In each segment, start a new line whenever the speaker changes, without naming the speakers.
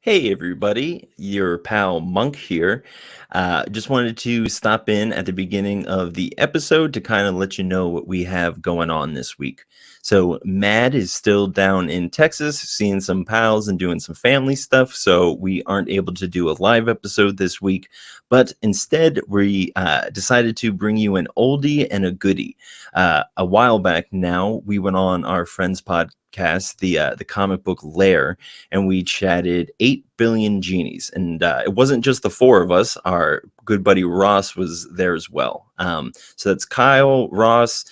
Hey everybody, your pal Monk here. Just wanted to stop in at the beginning of the episode to kind of let you know what we have going on this week. So Mad is still down in Texas, seeing some pals and doing some family stuff, so we aren't able to do a live episode this week, but instead we decided to bring you an oldie and a goodie. A while back now, we went on our friend's podcast, the Comic Book Lair, and we chatted 8 Billion Genies. And it wasn't just the four of us. Our good buddy Ross was there as well. So that's Kyle, Ross,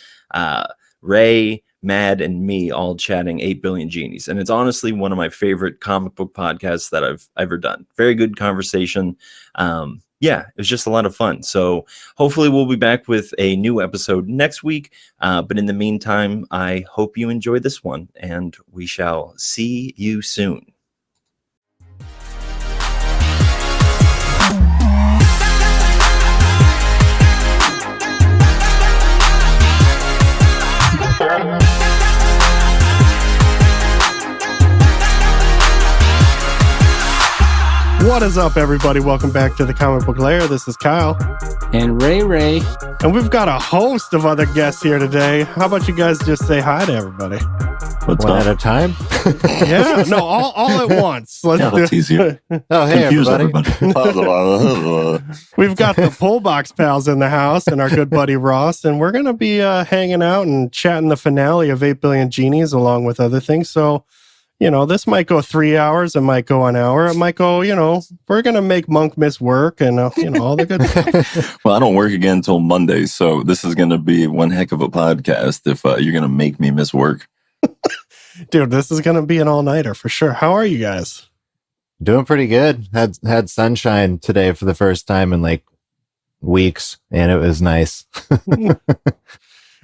Ray, Mad, and me all chatting 8 Billion Genies. And it's honestly one of my favorite comic book podcasts that I've ever done. Very good conversation. Yeah, it was just a lot of fun. So hopefully we'll be back with a new episode next week. But in the meantime, I hope you enjoy this one, and we shall see you soon.
What is up, everybody? Welcome back to the Comic Book Lair. This is Kyle.
And Ray.
And we've got a host of other guests here today. How about you guys just say hi to everybody?
One at a time?
Yeah, no, all at once.
That's easier.
Oh, hey,
Confuse
everybody.
We've got the pullboxpals in the house and our good buddy Ross, and we're going to be hanging out and chatting the finale of 8 Billion Genies along with other things. So, this might go 3 hours. It might go an hour. It might go, we're going to make Monk miss work and, all the good stuff.
Well, I don't work again until Monday, so this is going to be one heck of a podcast if you're going to make me miss work.
Dude, this is going to be an all-nighter for sure. How are you guys?
Doing pretty good. Had sunshine today for the first time in weeks, and it was nice.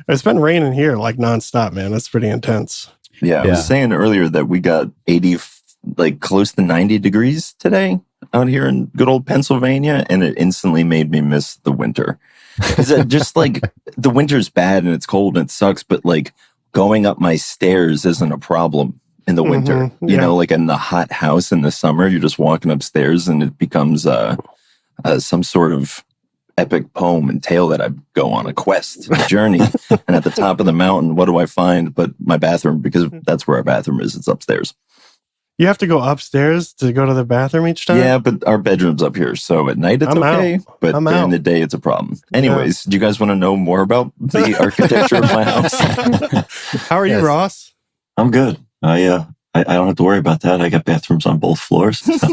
It's been raining here nonstop, man. It's pretty intense.
Yeah, I was saying earlier that we got 80, close to 90 degrees today out here in good old Pennsylvania, and it instantly made me miss the winter. Because just the winter's bad and it's cold and it sucks, but going up my stairs isn't a problem in the winter. You know, in the hot house in the summer, you're just walking upstairs and it becomes some sort of epic poem and tale that I go on a quest, a journey. And at the top of the mountain, what do I find but my bathroom? Because that's where our bathroom is. It's upstairs.
You have to go upstairs to go to the bathroom each time?
Yeah, but our bedroom's up here. So at night it's okay. But during the day it's a problem. Anyways, do you guys want to know more about the architecture of my house?
How are you, Ross?
I'm good. I don't have to worry about that. I got bathrooms on both floors. So.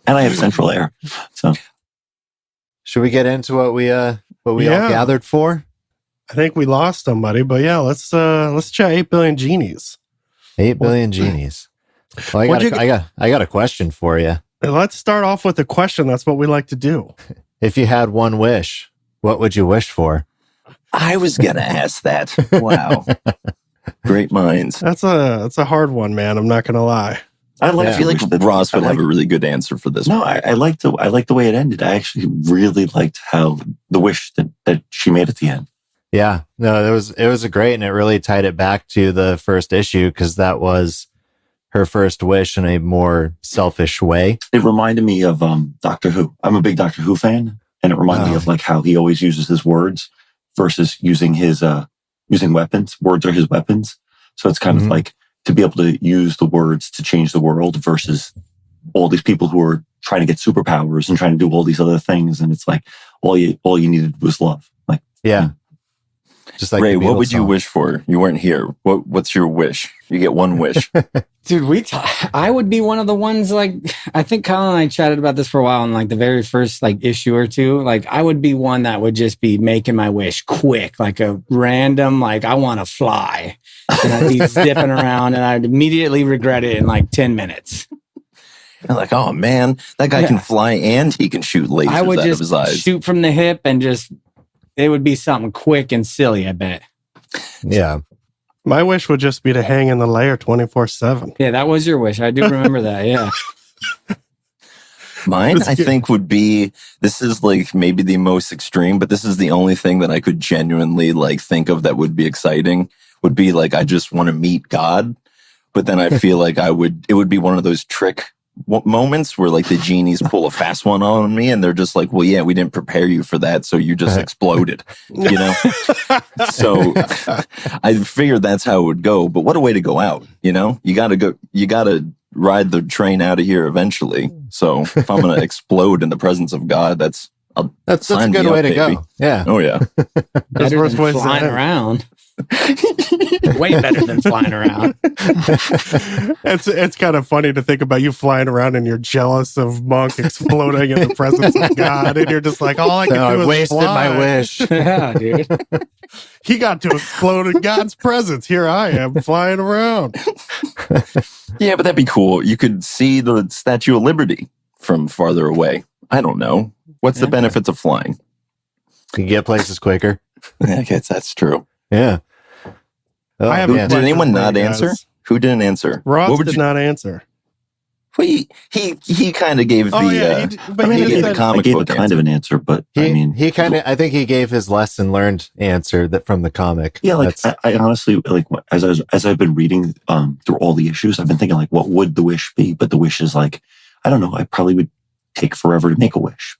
And I have central air. So
should we get into what we all gathered for?
I think we lost somebody, but yeah, let's chat 8 Billion Genies.
8 Billion Genies. Well, I got a question for you.
Let's start off with a question. That's what we like to do.
If you had one wish, what would you wish for?
I was gonna ask that. Wow. Great minds.
That's a hard one, man. I'm not gonna lie.
I feel like Ross would have a really good answer for this.
No, I like the way it ended. I actually really liked how the wish that she made at the end.
Yeah, no, it was great, and it really tied it back to the first issue because that was her first wish in a more selfish way.
It reminded me of Doctor Who. I'm a big Doctor Who fan, and it reminded me of how he always uses his words versus using his using weapons. Words are his weapons, so it's kind of to be able to use the words to change the world versus all these people who are trying to get superpowers and trying to do all these other things. And it's all you needed was love.
Just like
Ray, what would you wish for? You weren't here. What's your wish? You get one wish.
Dude, I would be one of the ones I think Kyle and I chatted about this for a while in the very first issue or two. I would be one that would just be making my wish quick, a random, I want to fly. And I'd be zipping around and I'd immediately regret it in 10 minutes.
You're oh man, that guy can fly and he can shoot lasers
I would
out
just
of his eyes.
Shoot from the hip and it would be something quick and silly, I bet.
Yeah.
My wish would just be to hang in the lair 24/7.
Yeah, that was your wish. I do remember that. Yeah.
Mine, I think, would be, this is maybe the most extreme, but this is the only thing that I could genuinely think of that would be exciting, would be I just want to meet God. but then I feel like it would be one of those trick moments where like the genies pull a fast one on me and they're just like, well, yeah, we didn't prepare you for that. So you just exploded, you know? So I figured that's how it would go, but what a way to go out, you know? You gotta ride the train out of here eventually. So if I'm going to explode in the presence of God, that's a good
way to go. Yeah.
Oh yeah.
Better than flying around. Way better than flying around.
It's kind of funny to think about you flying around and you're jealous of Monk exploding in the presence of God, and you're just like, all I can do is
wasted
fly.
my wish.
Yeah, dude.
He got to explode in God's presence. Here I am flying around.
Yeah, but that'd be cool. You could see the Statue of Liberty from farther away. I don't know. What's the benefits of flying?
You can get places quicker.
I guess that's true.
Yeah. Oh,
I have
Did anyone not answer? Who didn't answer?
Ross did not answer.
Well, he kind of gave
Oh,
the.
yeah,
I mean, he gave the
I
comic
gave a
book
kind of an answer, but I mean,
I think he gave his lesson learned answer that from the comic.
yeah, like I honestly like as I've been reading through all the issues, I've been thinking like, what would the wish be? But the wish is like, I don't know. I probably would take forever to make a wish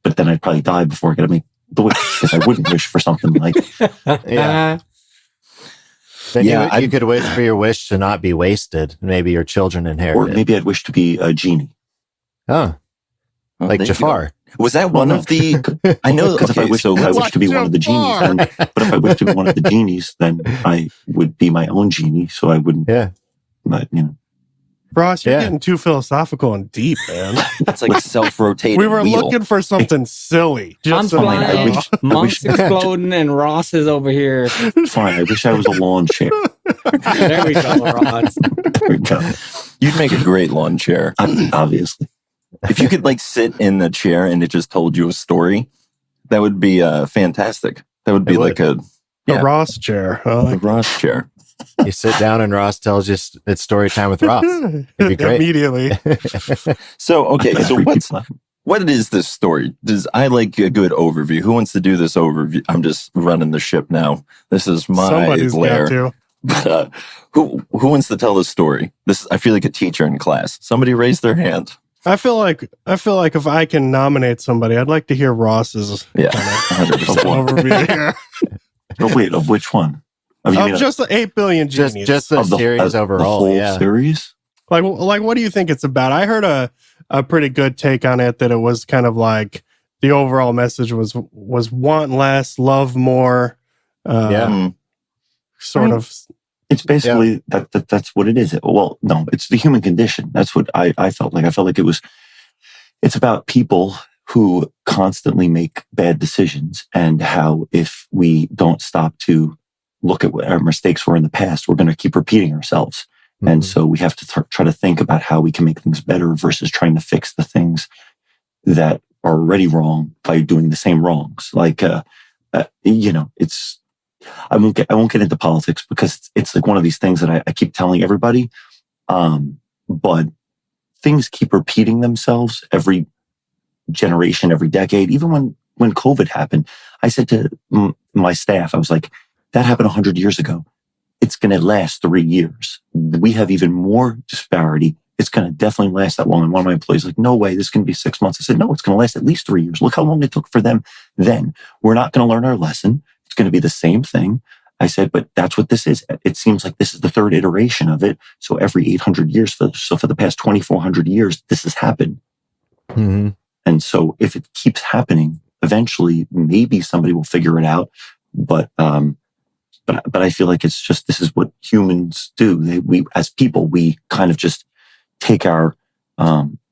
but then I'd probably die before I got to make the wish because I wouldn't wish for something like.
Yeah. Then you could wish for your wish to not be wasted. Maybe your children inherit
Or
it.
maybe I'd wish to be a genie.
Oh,
Oh,
like
there you
Jafar.
go. Was that one of the? I know.
Because if I wish to be one of the genies, but if I wish to be one of the genies, then I would be my own genie. So I wouldn't.
Yeah.
But
Ross, you're getting too philosophical and deep, man.
That's like a self-rotating.
We were
wheel.
looking for something silly.
I'm
so you
flying,
know.
Monk's exploding, and Ross is over here.
fine. I wish I was a lawn chair.
There we go, Ross.
There we go.
You'd make a great lawn chair.
Obviously.
If you could like sit in the chair and it just told you a story, that would be fantastic. That would be like a
Ross chair.
the Ross chair.
You sit down and Ross tells you it's story time with Ross. It'd be great.
Immediately.
So okay, so what is this story? I like a good overview? Who wants to do this overview? I'm just running the ship now. This is my
Somebody's
lair.
got to.
But who wants to tell this story? I feel like a teacher in class. Somebody raise their hand.
I feel like if I can nominate somebody, I'd like to hear Ross's
Yeah,
kind
100%.
of overview here.
Oh wait, of which one?
Just the 8 billion genies.
Just the
Of
series
the
overall.
whole
Yeah.
series.
Like what do you think it's about? I heard a pretty good take on it, that it was kind of like the overall message was want less, love more. Sort of.
It's basically that's what it is. Well, no, it's the human condition. That's what I felt like. I felt like it's about people who constantly make bad decisions, and how if we don't stop to look at what our mistakes were in the past, we're going to keep repeating ourselves. Mm-hmm. And so we have to try to think about how we can make things better versus trying to fix the things that are already wrong by doing the same wrongs. Like, it's, I won't get into politics because it's like one of these things that I keep telling everybody. But things keep repeating themselves every generation, every decade. Even when COVID happened, I said to my staff, I was like, that happened 100 years ago. It's going to last 3 years. We have even more disparity. It's going to definitely last that long. And one of my employees was like, no way, this is going to be 6 months. I said, no, it's going to last at least 3 years. Look how long it took for them then. We're not going to learn our lesson. It's going to be the same thing. I said, but that's what this is. It seems like this is the third iteration of it. So every 800 years, for the past 2,400 years, this has happened.
Mm-hmm.
And so if it keeps happening, eventually maybe somebody will figure it out. But I feel like it's just, this is what humans do. We as people, we kind of just take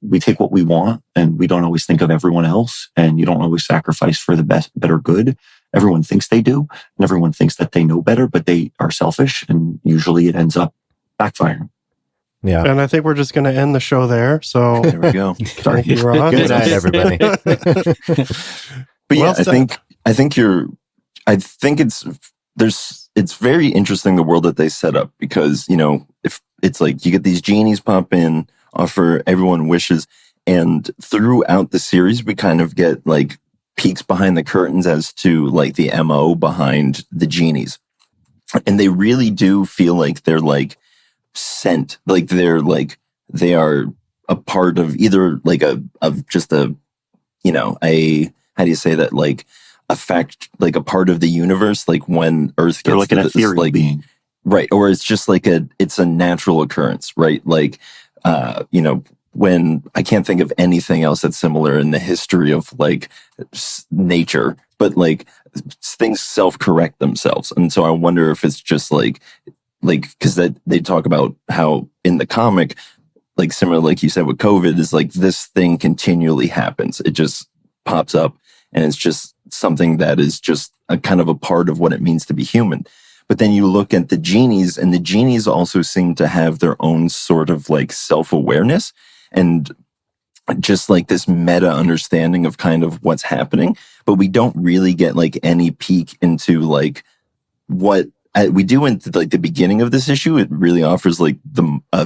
we take what we want, and we don't always think of everyone else, and you don't always sacrifice for the better good. Everyone thinks they do, and everyone thinks that they know better, but they are selfish, and usually it ends up backfiring.
Yeah.
And I think we're just going to end the show there. So
There we go.
thank you, Ron.
Good night, everybody.
But yeah,
Well
I think it's very interesting, the world that they set up, because, if it's like you get these genies pop in, offer everyone wishes, and throughout the series, we kind of get like peeks behind the curtains as to like the MO behind the genies. And they really do feel like they're like sent, like they are a part of either like just a, you know, a, how do you say that, like a fact, like a part of the universe, like when Earth gets
They're like an ethereal
like
being,
right, or it's just like it's a natural occurrence, right? Like you know, when I can't think of anything else that's similar in the history of like nature, but like things self-correct themselves. And so I wonder if it's just like because they talk about how in the comic, like similar, like you said with COVID, is like this thing continually happens. It just pops up, and it's just something that is just a kind of a part of what it means to be human. But then you look at the genies, and the genies also seem to have their own sort of like self-awareness and just like this meta understanding of kind of what's happening. But we don't really get like any peek into like what we do into like the beginning of this issue. It really offers like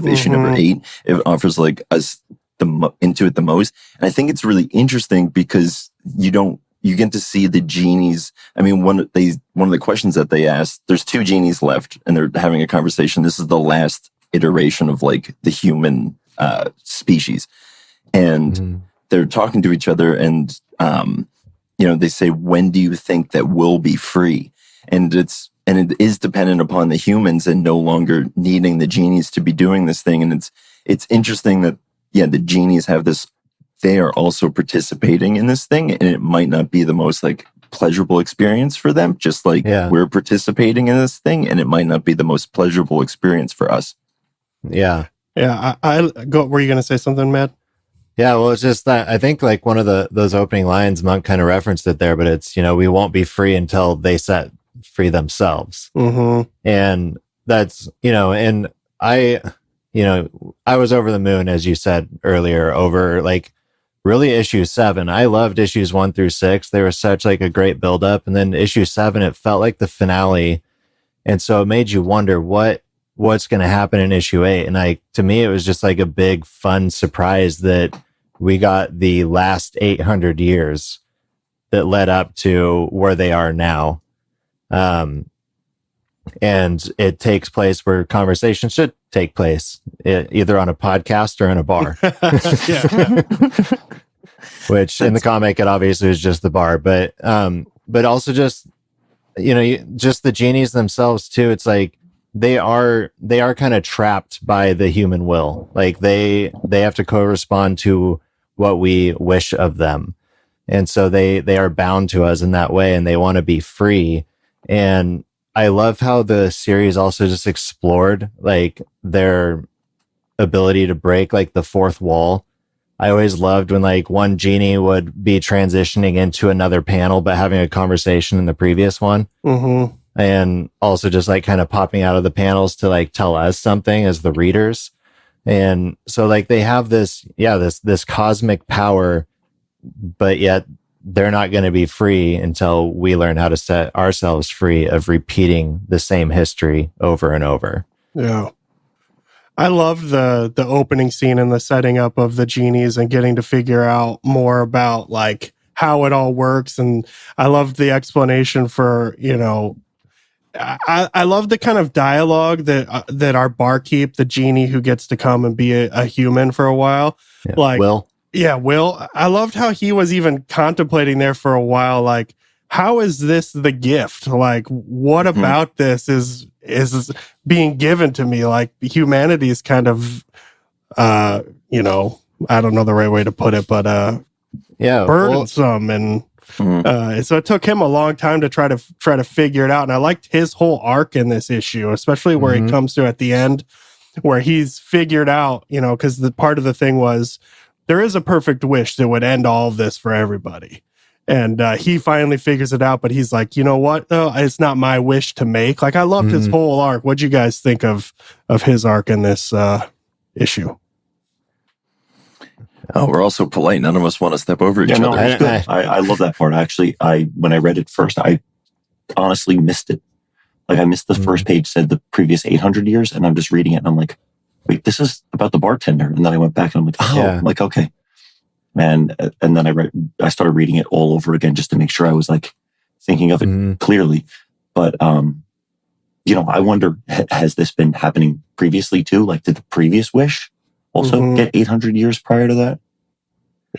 issue number 8. It offers like us into it the most. And I think it's really interesting because you get to see the genies. I mean, one of the questions that they asked, there's 2 genies left and they're having a conversation. This is the last iteration of like the human species. And they're talking to each other, and you know, they say, when do you think that we'll be free? And it is dependent upon the humans and no longer needing the genies to be doing this thing. And it's interesting that, yeah, the genies have this, they are also participating in this thing, and it might not be the most like pleasurable experience for them, just like we're participating in this thing, and it might not be the most pleasurable experience for us.
Yeah. I go. Were you going to say something, Matt?
Yeah, well, it's just that I think like one of those opening lines, Monk kind of referenced it there, but it's, you know, we won't be free until they set free themselves. And that's, you know, and I was over the moon, as you said earlier, over like really issue 7. I loved issues 1 through 6. They were such like a great buildup. And then issue 7, it felt like the finale. And so it made you wonder what's going to happen in issue 8. And to me, it was just like a big fun surprise that we got the last 800 years that led up to where they are now. And it takes place where conversation should take place, either on a podcast or in a bar. Which in the comic, it obviously is just the bar, but also just, you know, just the genies themselves too. It's like they are kind of trapped by the human will. Like they have to correspond to what we wish of them. And so they are bound to us in that way, and they want to be free. And I love how the series also just explored like their ability to break like the fourth wall. I always loved when like one genie would be transitioning into another panel, but having a conversation in the previous one. And also just like kind of popping out of the panels to like tell us something as the readers. And so like they have this cosmic power, but yet they're not going to be free until we learn how to set ourselves free of repeating the same history over and over.
Yeah. I loved the opening scene and the setting up of the genies and getting to figure out more about like how it all works. And I loved the explanation for, you know, I love the kind of dialogue that our barkeep, the genie who gets to come and be a human for a while, like
Will.
Yeah, Will. I loved how he was even contemplating there for a while. Like, how is this the gift? Like, what about this is being given to me? Like, humanity is kind of, you know, I don't know the right way to put it, but burdensome and. So it took him a long time to try to figure it out, and I liked his whole arc in this issue, especially where he comes to at the end, where he's figured out, you know, because the part of the thing was there is a perfect wish that would end all of this for everybody, and he finally figures it out. But he's like, you know what? No, it's not my wish to make. Like, I loved his whole arc. What'd you guys think of his arc in this issue?
Oh, we're also polite. None of us want to step over each other.
I love that part. Actually, when I read it first, I honestly missed it. Like I missed the first page said the previous 800 years, and I'm just reading it, and I'm like, wait, this is about the bartender. And then I went back and I'm like, I'm like, okay. And then I started reading it all over again just to make sure I was like thinking of it clearly. But I wonder, has this been happening previously too? Like, did the previous wish also get 800 years prior to that?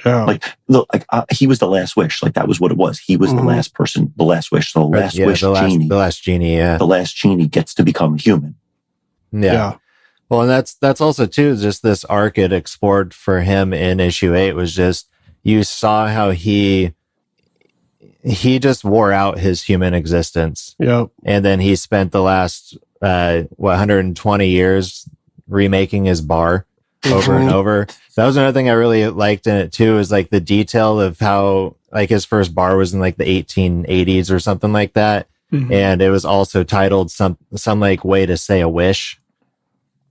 Yeah.
Like, he was the last wish. Like, that was what it was. He was the last person, the last wish. So the last wish genie.
The last genie, yeah.
The last genie gets to become human.
Yeah. Well, and that's also too just this arc it explored for him in issue 8 was just you saw how he just wore out his human existence.
Yep.
And then he spent the last 120 years remaking his bar over and over. That was another thing I really liked in it too, is like the detail of how like his first bar was in like the 1880s or something like that. And it was also titled some like way to say a wish.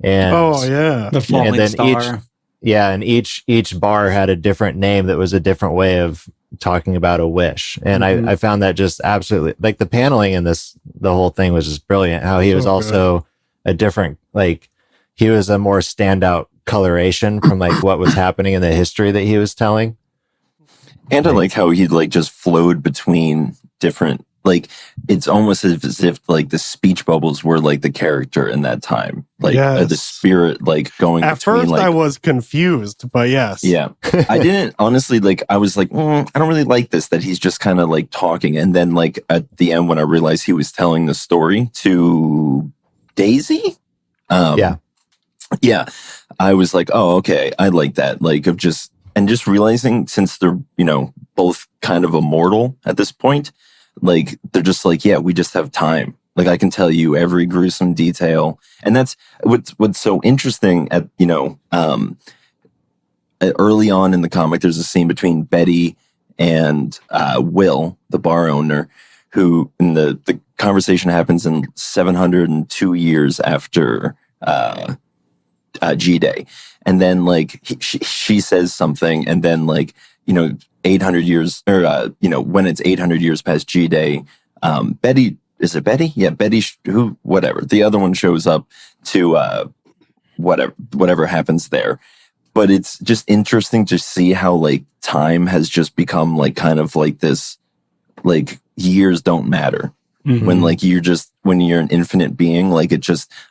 And
the falling star.
Each bar had a different name that was a different way of talking about a wish. And I found that just absolutely, like, the paneling in the whole thing was just brilliant. How he was also a different, like, he was a more standout coloration from like what was happening in the history that he was telling.
And I like how he like just flowed between different, like, it's almost as if like the speech bubbles were like the character in that time, like the spirit, like going
at
between,
first
like,
I was confused, but yes.
Yeah. I didn't honestly, like, I was like, I don't really like this, that he's just kind of like talking. And then like at the end, when I realized he was telling the story to Daisy. Yeah. I was like, oh, okay. I like that. Like, of just realizing, since they're, both kind of immortal at this point, like, they're just like, yeah, we just have time. Like, I can tell you every gruesome detail. And that's what's so interesting at, early on in the comic, there's a scene between Betty and Will, the bar owner, who, in the conversation happens in 702 years after G-Day. And then like she says something, and then like, 800 years, or when it's 800 years past G-Day, Betty, is it Betty? Yeah, Betty, whatever. The other one shows up to whatever happens there. But it's just interesting to see how like time has just become like kind of like this, like, years don't matter. When like when you're an infinite being, like,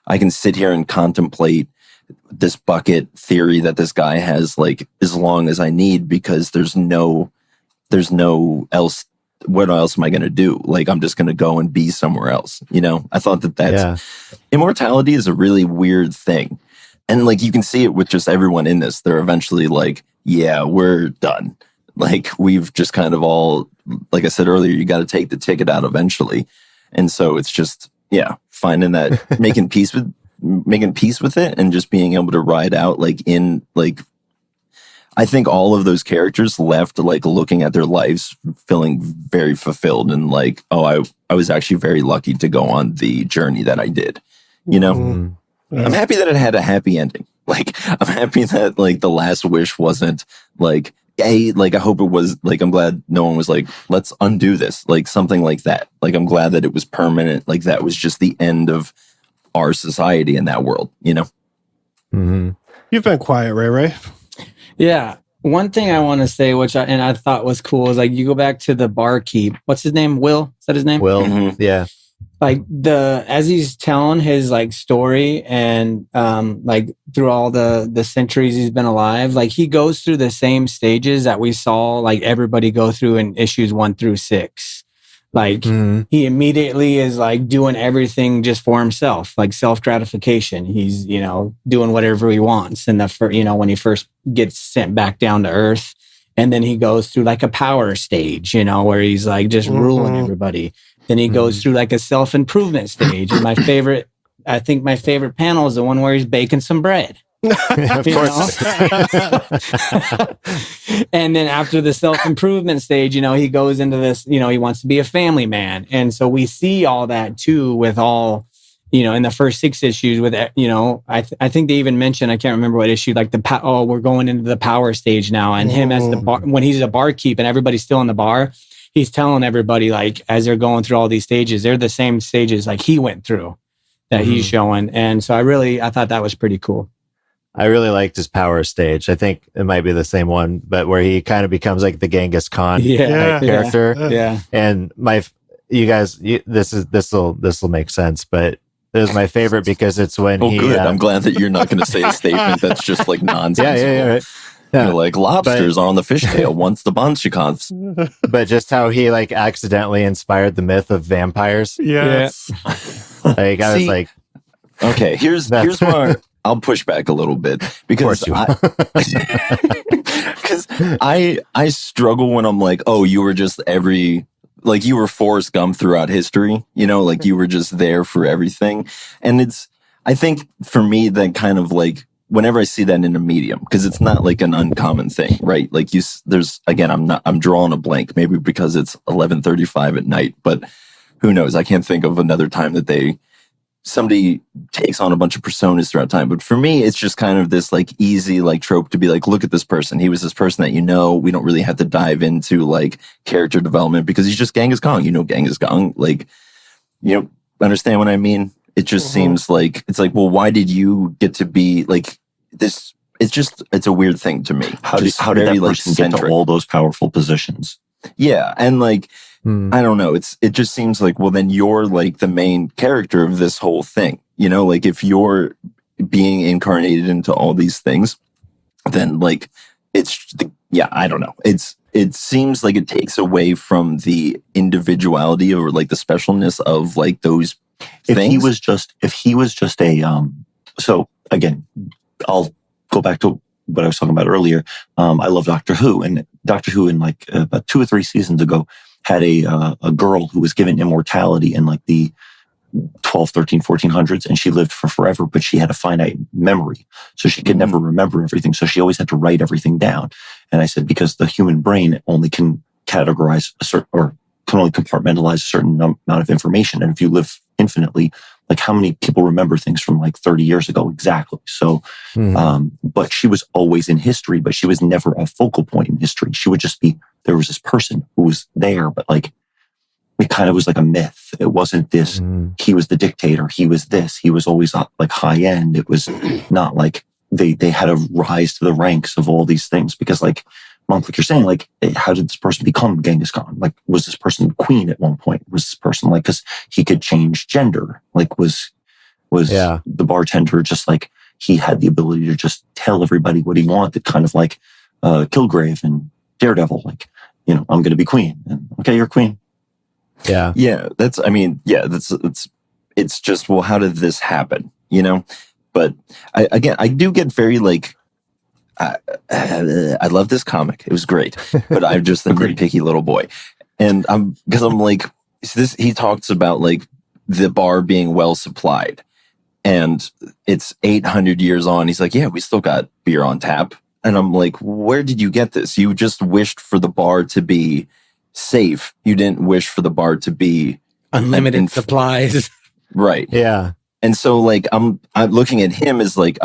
I can sit here and contemplate this bucket theory that this guy has, like, as long as I need, because there's no else. What else am I going to do? Like, I'm just going to go and be somewhere else. I thought that's immortality is a really weird thing. And like, you can see it with just everyone in this. They're eventually like, yeah, we're done. Like, we've just kind of all, like I said earlier, you got to take the ticket out eventually. And so it's just, finding that, making peace with it, and just being able to ride out, like, in, like, I think all of those characters left, like, looking at their lives, feeling very fulfilled, and like, oh, I was actually very lucky to go on the journey that I did, I'm happy that it had a happy ending. Like, I'm happy that, like, the last wish wasn't like, like, I hope it was, like, I'm glad no one was like, let's undo this, like, something like that. Like, I'm glad that it was permanent. Like, that was just the end of our society in that world,
You've been quiet, Ray.
Yeah. One thing I want to say, which I thought was cool, is like, you go back to the barkeep. What's his name? Will? Is that his name?
Will. Yeah.
Like, as he's telling his like story, and like through all the centuries he's been alive, like, he goes through the same stages that we saw like everybody go through in issues 1 through 6. Like, he immediately is like doing everything just for himself, like self-gratification. He's, doing whatever he wants. And when he first gets sent back down to Earth, and then he goes through like a power stage, where he's like just ruling everybody. Then he goes through like a self-improvement stage. And my favorite panel is the one where he's baking some bread.
Of course.
And then after the self-improvement stage, he goes into this, he wants to be a family man. And so we see all that too with all, in the first 6 issues with, I think they even mentioned, I can't remember what issue, like we're going into the power stage now. And him as the bar, when he's a barkeep and everybody's still in the bar, he's telling everybody, like, as they're going through all these stages, they're the same stages like he went through that he's showing. And so I thought that was pretty cool.
I really liked his power stage. I think it might be the same one, but where he kind of becomes like the Genghis Khan character.
Yeah.
And this will make sense, but was my favorite because it's when
Oh,
he.
good. I'm glad that you're not going to say a statement that's just like nonsense.
Right.
You're like, lobsters are on the fishtail once the Bonchikovs.
But just how he like accidentally inspired the myth of vampires.
Yes.
Like I was
See,
like,
okay, here's where I'll push back a little bit because I struggle when I'm like, oh, you were just like you were Forrest Gump throughout history, like you were just there for everything. And I think for me, that kind of like, whenever I see that in a medium, because it's not like an uncommon thing, right? Like I'm drawing a blank, maybe because it's 11:35 at night, but who knows? I can't think of another time that somebody takes on a bunch of personas throughout time. But for me, it's just kind of this like easy like trope to be like, look at this person. He was this person that we don't really have to dive into like character development because he's just Genghis Khan. Genghis Khan, like, understand what I mean? It just seems like, it's like, well, why did you get to be like this? It's a weird thing to me.
How did that person get to all those powerful positions?
Yeah. And like, I don't know. It just seems like, well, then you're like the main character of this whole thing. Like if you're being incarnated into all these things, then like I don't know. It seems like it takes away from the individuality or like the specialness of like those things.
If he was just a so again, I'll go back to what I was talking about earlier. I love Doctor Who, and Doctor Who in like about 2 or 3 seasons ago had a girl who was given immortality in like the 12, 13, 1400s, and she lived for forever, but she had a finite memory. So she could never remember everything. So she always had to write everything down. And I said, because the human brain only can categorize can only compartmentalize a certain amount of information. And if you live infinitely, like how many people remember things from like 30 years ago? Exactly. So, but she was always in history, but she was never a focal point in history. She would just be, there was this person who was there, but like, it kind of was like a myth. It wasn't this, he was the dictator. He was this, he was always like high end. It was not like they had to rise to the ranks of all these things because like, Monk, like you're saying, like, how did this person become Genghis Khan? Like, was this person queen at one point? Was this person like, because he could change gender? Like, was the bartender just like, he had the ability to just tell everybody what he wanted, kind of like Kilgrave and Daredevil, like, I'm going to be queen. And okay, you're queen.
Yeah.
Yeah. It's just, well, how did this happen? But I do get very like, I love this comic. It was great, but I'm just a nitpicky little boy. And because I'm like, he talks about like the bar being well supplied and it's 800 years on. He's like, yeah, we still got beer on tap. And I'm like, where did you get this? You just wished for the bar to be safe. You didn't wish for the bar to be
unlimited supplies.
Right.
Yeah.
And so like, I'm looking at him as like,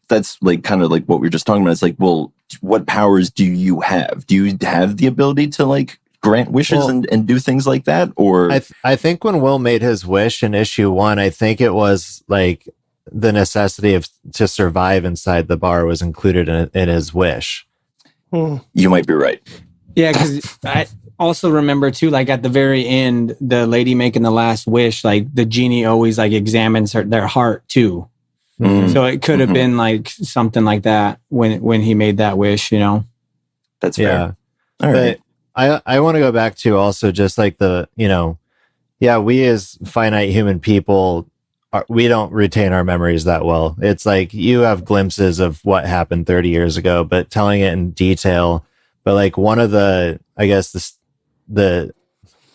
that's like kind of like what we were just talking about. It's like, well, what powers do you have? Do you have the ability to like grant wishes and do things like that? Or
I think when Will made his wish in issue 1, I think it was like the necessity to survive inside the bar was included in his wish.
You might be right.
Yeah, because I also remember too, like at the very end, the lady making the last wish, like the genie always like examines their heart too. So it could have been like something like that when he made that wish,
That's fair. All right.
But I want to go back to also just like we as finite human people, we don't retain our memories that well. It's like you have glimpses of what happened 30 years ago, but telling it in detail. But like one of the, I guess the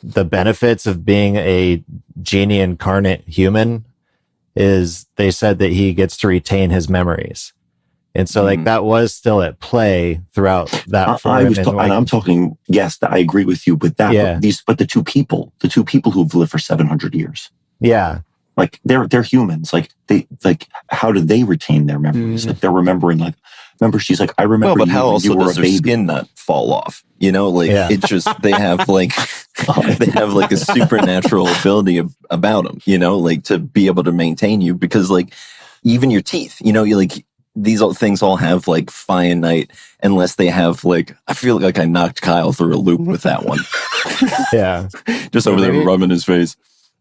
benefits of being a genie incarnate human is they said that he gets to retain his memories. And so like that was still at play throughout that.
I'm talking, yes, I agree with you with that.
Yeah.
But the two people who've lived for 700 years.
Yeah.
Like they're humans. Like how do they retain their memories? Like they're remembering, like, remember, she's like, I remember.
Well, but how also
does
their skin not fall off? It's just, they have like, a supernatural ability about them, like to be able to maintain you because like even your teeth, you like these things all have like finite, unless they have like, I feel like I knocked Kyle through a loop with that one.
Yeah.
Just over there rubbing his face.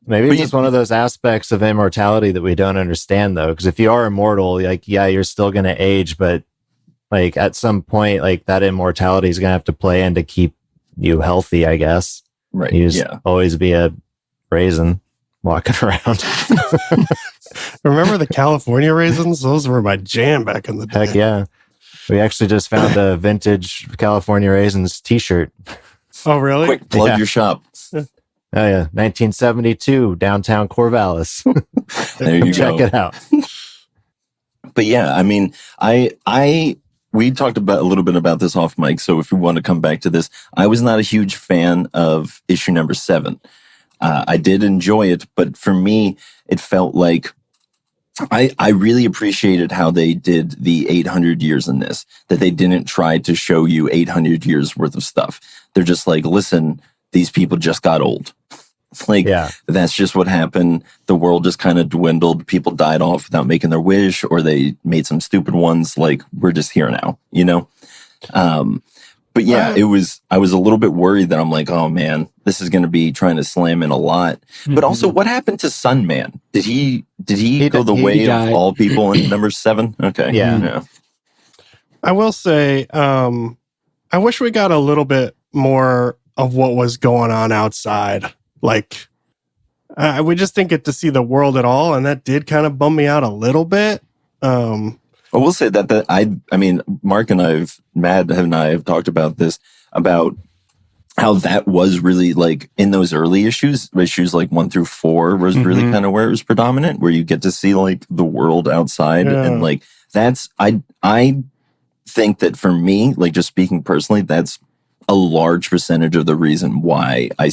Maybe
But
it's just one of those aspects of immortality that we don't understand, though. Because if you are immortal, like, yeah, you're still going to age, but like at some point, like that immortality is going to have to play in to keep you healthy, I guess.
Right.
You just
Yeah.
always be a raisin walking around.
Remember the California raisins? Those were my jam back in the day.
Heck yeah. We actually just found a vintage California raisins t-shirt.
Oh, really?
Quick, plug
Yeah.
your shop.
Oh yeah, 1972, downtown Corvallis.
There you
Check
go.
it out.
But yeah, I mean, we talked about a little bit about this off mic. So if you want to come back to this, I was not a huge fan of issue number 7. I did enjoy it, but for me, it felt like I really appreciated how they did the 800 years in this, that they didn't try to show you 800 years worth of stuff. They're just like, listen, these people just got old. Like,
Yeah.
that's just what happened. The world just kind of dwindled. People died off without making their wish, or they made some stupid ones. Like, we're just here now, you know? But yeah, I was a little bit worried that I'm like, oh man, this is going to be trying to slam in a lot. But also, what happened to Sunman? Did he go the way
died.
of all people in number 7? Okay.
Yeah.
I will say, I wish we got a little bit more of what was going on outside. Like, we just didn't get to see the world at all, and that did kind of bum me out a little bit.
I will say that I mean, Mark and Matt and I have talked about this, about how that was really like in those early issues like 1 through 4 was really kind of where it was predominant, where you get to see like the world outside.
Yeah.
And like, that's, I think that for me, like just speaking personally, that's a large percentage of the reason why I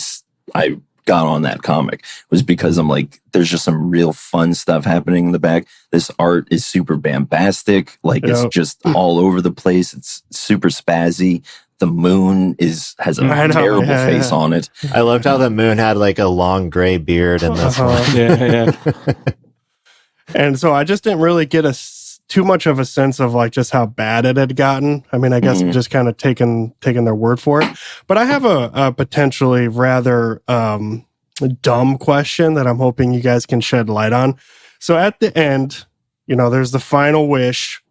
got on that comic, was because I'm like, there's just some real fun stuff happening in the back. This art is super bombastic. Like, it's just all over the place. It's super spazzy. The moon has a terrible face on it.
I loved how the moon had like a long gray beard in this one.
Yeah.
And so I just didn't really get too much of a sense of like just how bad it had gotten. I mean, I guess I'm just kind of taking their word for it. But I have a potentially rather dumb question that I'm hoping you guys can shed light on. So at the end, there's the final wish,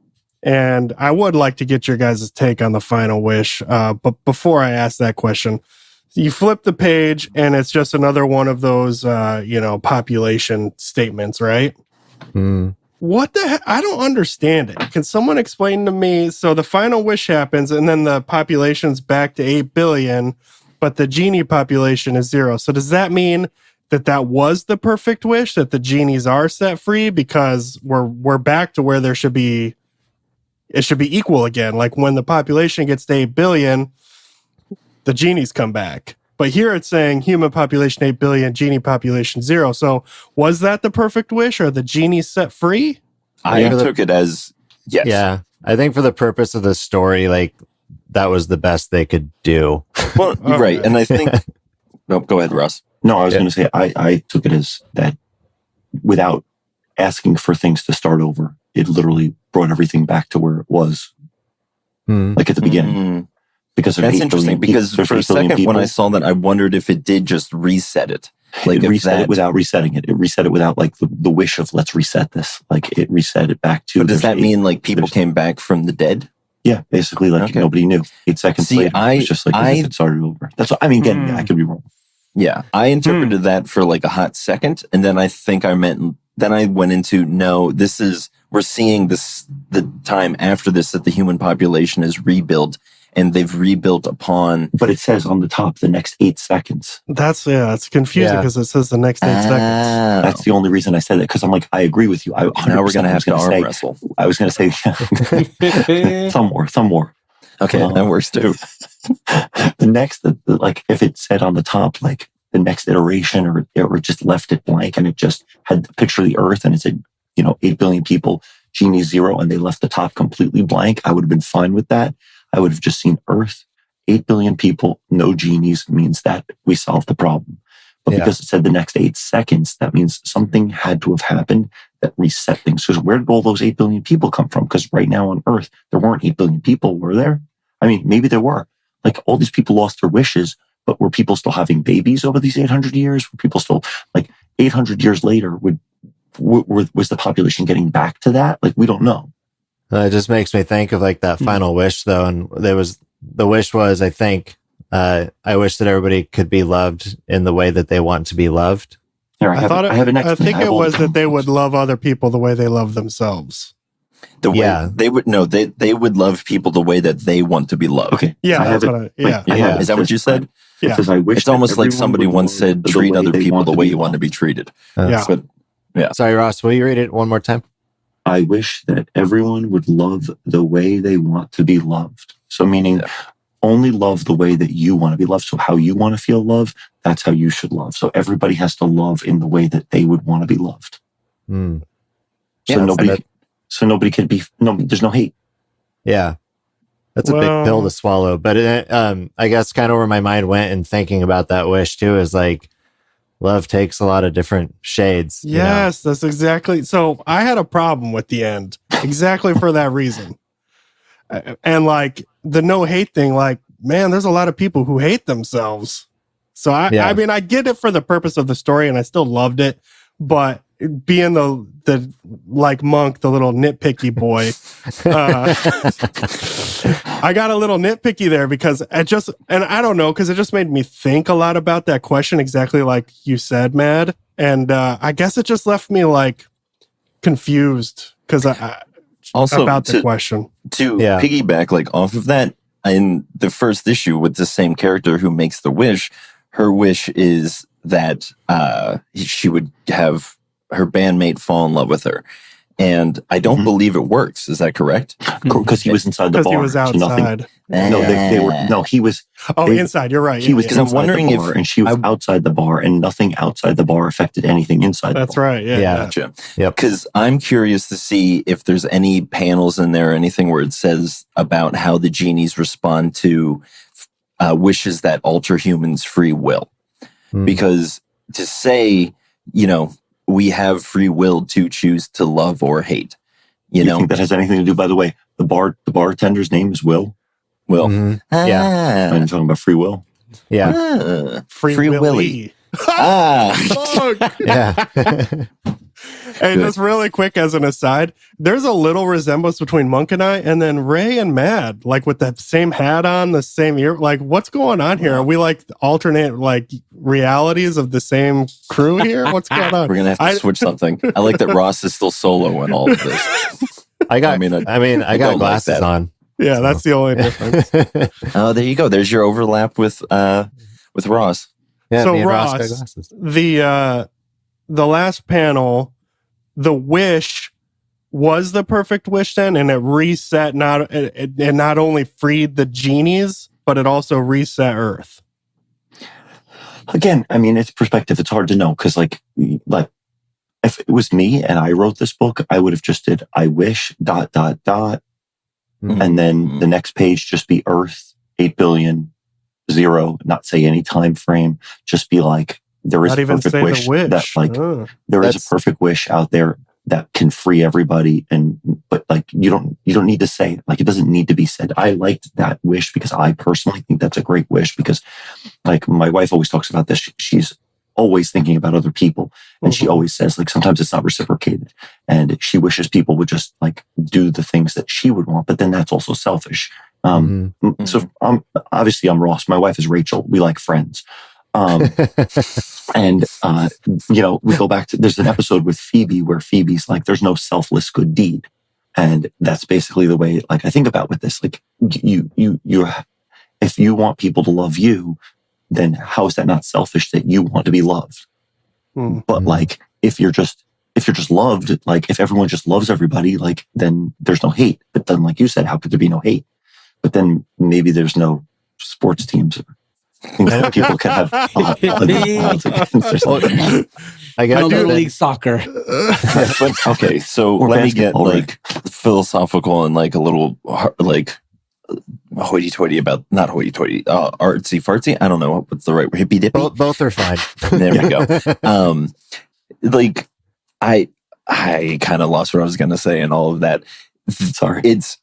and I would like to get your guys' take on the final wish. But before I ask that question, you flip the page and it's just another one of those, population statements, right? What the heck? I don't understand it. Can someone explain to me? So the final wish happens and then the population's back to 8 billion, but the genie population is 0. So does that mean that was the perfect wish, that the genies are set free? Because we're back to where it should be equal again. Like when the population gets to 8 billion, the genies come back. But here it's saying human population 8 billion, genie population 0. So was that the perfect wish? Are the genies set free?
I took it as yes.
Yeah. I think for the purpose of the story, like that was the best they could do.
Well, right. And I think, no, go ahead, Russ.
No, I was going to say, I took it as that without asking for things to start over, it literally brought everything back to where it was, like at the beginning. Because
that's interesting, because for a second when I saw that, I wondered if it did just reset it. Like
it reset it without resetting it. It reset it without like the wish of let's reset this. Like it reset it back to.
But does that mean like people came back from the dead?
Yeah, basically like nobody knew. 8 seconds later, it was just like as if it started over. That's what I mean. Again, I could be wrong.
Yeah, I interpreted that for like a hot second, and then I think I meant. Then I went into no. We're seeing this the time after this that the human population is rebuilt. And they've rebuilt upon.
But it says on the top, the next 8 seconds.
It's confusing because it says the next 8 seconds.
That's the only reason I said it, because I'm like, I agree with you.
Now we're going to have to arm wrestle.
I was going to say, some more.
Okay, that works too.
The next, like if it said on the top, like the next iteration, or just left it blank and it just had the picture of the earth and it said, 8 billion people, genie 0, and they left the top completely blank, I would have been fine with that. I would have just seen Earth, 8 billion people, no genies, means that we solved the problem. But because it said the next 8 seconds, that means something had to have happened that reset things. Because where did all those 8 billion people come from? Because right now on Earth, there weren't 8 billion people, were there? I mean, maybe there were. Like all these people lost their wishes, but were people still having babies over these 800 years? Were people still like, 800 years later, was the population getting back to that? Like, we don't know.
It just makes me think of like that final wish though. And the wish was, I think, I wish that everybody could be loved in the way that they want to be loved.
Here,
I think it was that they would love other people the way they love themselves.
The way they would love people the way that they want to be loved.
Okay.
Yeah,
Is that what you said?
It says, I wish
it's almost like somebody once said, treat other people the way you want to be treated.
Sorry, Ross, will you read it one more time?
I wish that everyone would love the way they want to be loved. So meaning only love the way that you want to be loved. So how you want to feel loved, that's how you should love. So everybody has to love in the way that they would want to be loved.
Mm.
So nobody could be, there's no hate.
Yeah. That's a big pill to swallow. But I guess kind of where my mind went in thinking about that wish too is like, love takes a lot of different shades.
Yes, that's exactly. So I had a problem with the end exactly for that reason. And like the no hate thing, like, man, there's a lot of people who hate themselves. So I mean, I get it for the purpose of the story and I still loved it, but being the like Monk, the little nitpicky boy, I got a little nitpicky there because and I don't know, because it just made me think a lot about that question, exactly like you said, Mad. And I guess it just left me like confused because also about the question.
To piggyback like off of that, in the first issue with the same character who makes the wish, her wish is that she would have her bandmate fall in love with her. And I don't believe it works. Is that correct?
Because he was inside the bar.
Because he was outside.
He was...
inside. You're right.
He was
because I'm wondering
the bar, and she was outside the bar, and nothing outside the bar affected anything inside the bar.
That's right. Yeah.
Gotcha. Because I'm curious to see if there's any panels in there or anything where it says about how the genies respond to wishes that alter humans' free will. Because to say, we have free will to choose to love or hate. You know,
think that has anything to do? By the way, the bartender's name is Will.
Will.
Yeah,
I'm talking about free will.
Yeah,
free Willy.
Yeah.
And just really quick as an aside, there's a little resemblance between Monk and I, and then Ray and Mad, like with the same hat on, the same ear. Like, what's going on here? Are we like alternate like realities of the same crew here? What's going on?
We're gonna have to switch something. I like that Ross is still solo in all of this.
I got glasses like on.
Yeah, that's the only difference.
Oh, there you go. There's your overlap with Ross.
Yeah,
so Ross, the last panel, the wish was the perfect wish then, and it reset, it not only freed the genies, but it also reset Earth.
Again, I mean, it's perspective. It's hard to know because like if it was me and I wrote this book, I would have just did I wish ... and then the next page just be Earth 8 billion 0, not say any time frame, just be like there is a perfect wish that like there is a perfect wish out there that can free everybody, but like you don't need to say it. Like it doesn't need to be said. I liked that wish because I personally think that's a great wish because like my wife always talks about this. She's always thinking about other people, and she always says like sometimes it's not reciprocated, and she wishes people would just like do the things that she would want, but then that's also selfish. So obviously I'm Ross. My wife is Rachel. We like Friends. And we go back to, there's an episode with Phoebe where Phoebe's like, there's no selfless good deed. And that's basically the way, like, I think about with this, like you if you want people to love you, then how is that not selfish that you want to be loved? But like, if you're just loved, like if everyone just loves everybody, like then there's no hate. But then, like you said, how could there be no hate? But then maybe there's no sports teams. People can have.
I got Little League Soccer.
Okay, so let me get like philosophical and like a little like hoity-toity about not hoity-toity, artsy fartsy. I don't know what's the right word. Hippy dippy.
Both are fine.
There we go. Like I kind of lost what I was going to say and all of that.
Sorry,
it's.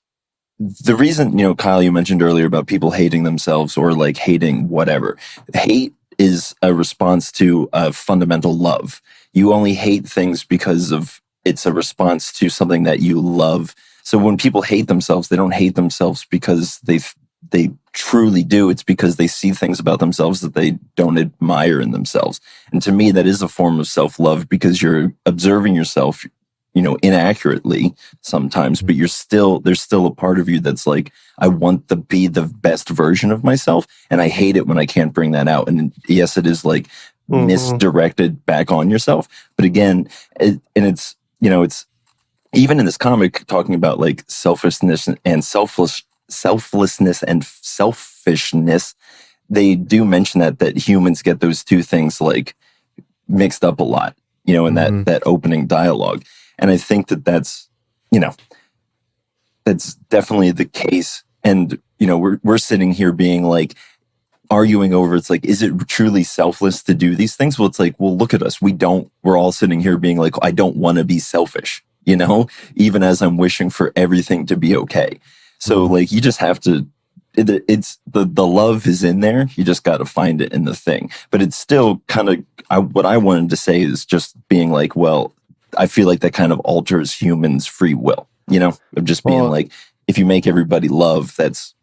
The reason, Kyle, you mentioned earlier about people hating themselves or like hating whatever. Hate is a response to a fundamental love. You only hate things because of it's a response to something that you love. So when people hate themselves, they don't hate themselves because they truly do. It's because they see things about themselves that they don't admire in themselves. And to me, that is a form of self-love because you're observing yourself, inaccurately sometimes, but there's still a part of you that's like, I want to be the best version of myself. And I hate it when I can't bring that out. And yes, it is like misdirected back on yourself. But again, it's even in this comic talking about like selfishness and selflessness and selfishness, they do mention that humans get those two things like mixed up a lot, in that opening dialogue. And I think that's definitely the case. And, we're sitting here being like, arguing over, it's like, is it truly selfless to do these things? Well, it's like, well, look at us. We're all sitting here being like, I don't want to be selfish, even as I'm wishing for everything to be okay. So like, you just have to, it's the love is in there. You just got to find it in the thing. But it's still kind of, what I wanted to say is just being like, well, I feel like that kind of alters humans' free will, of just being like, if you make everybody love, that's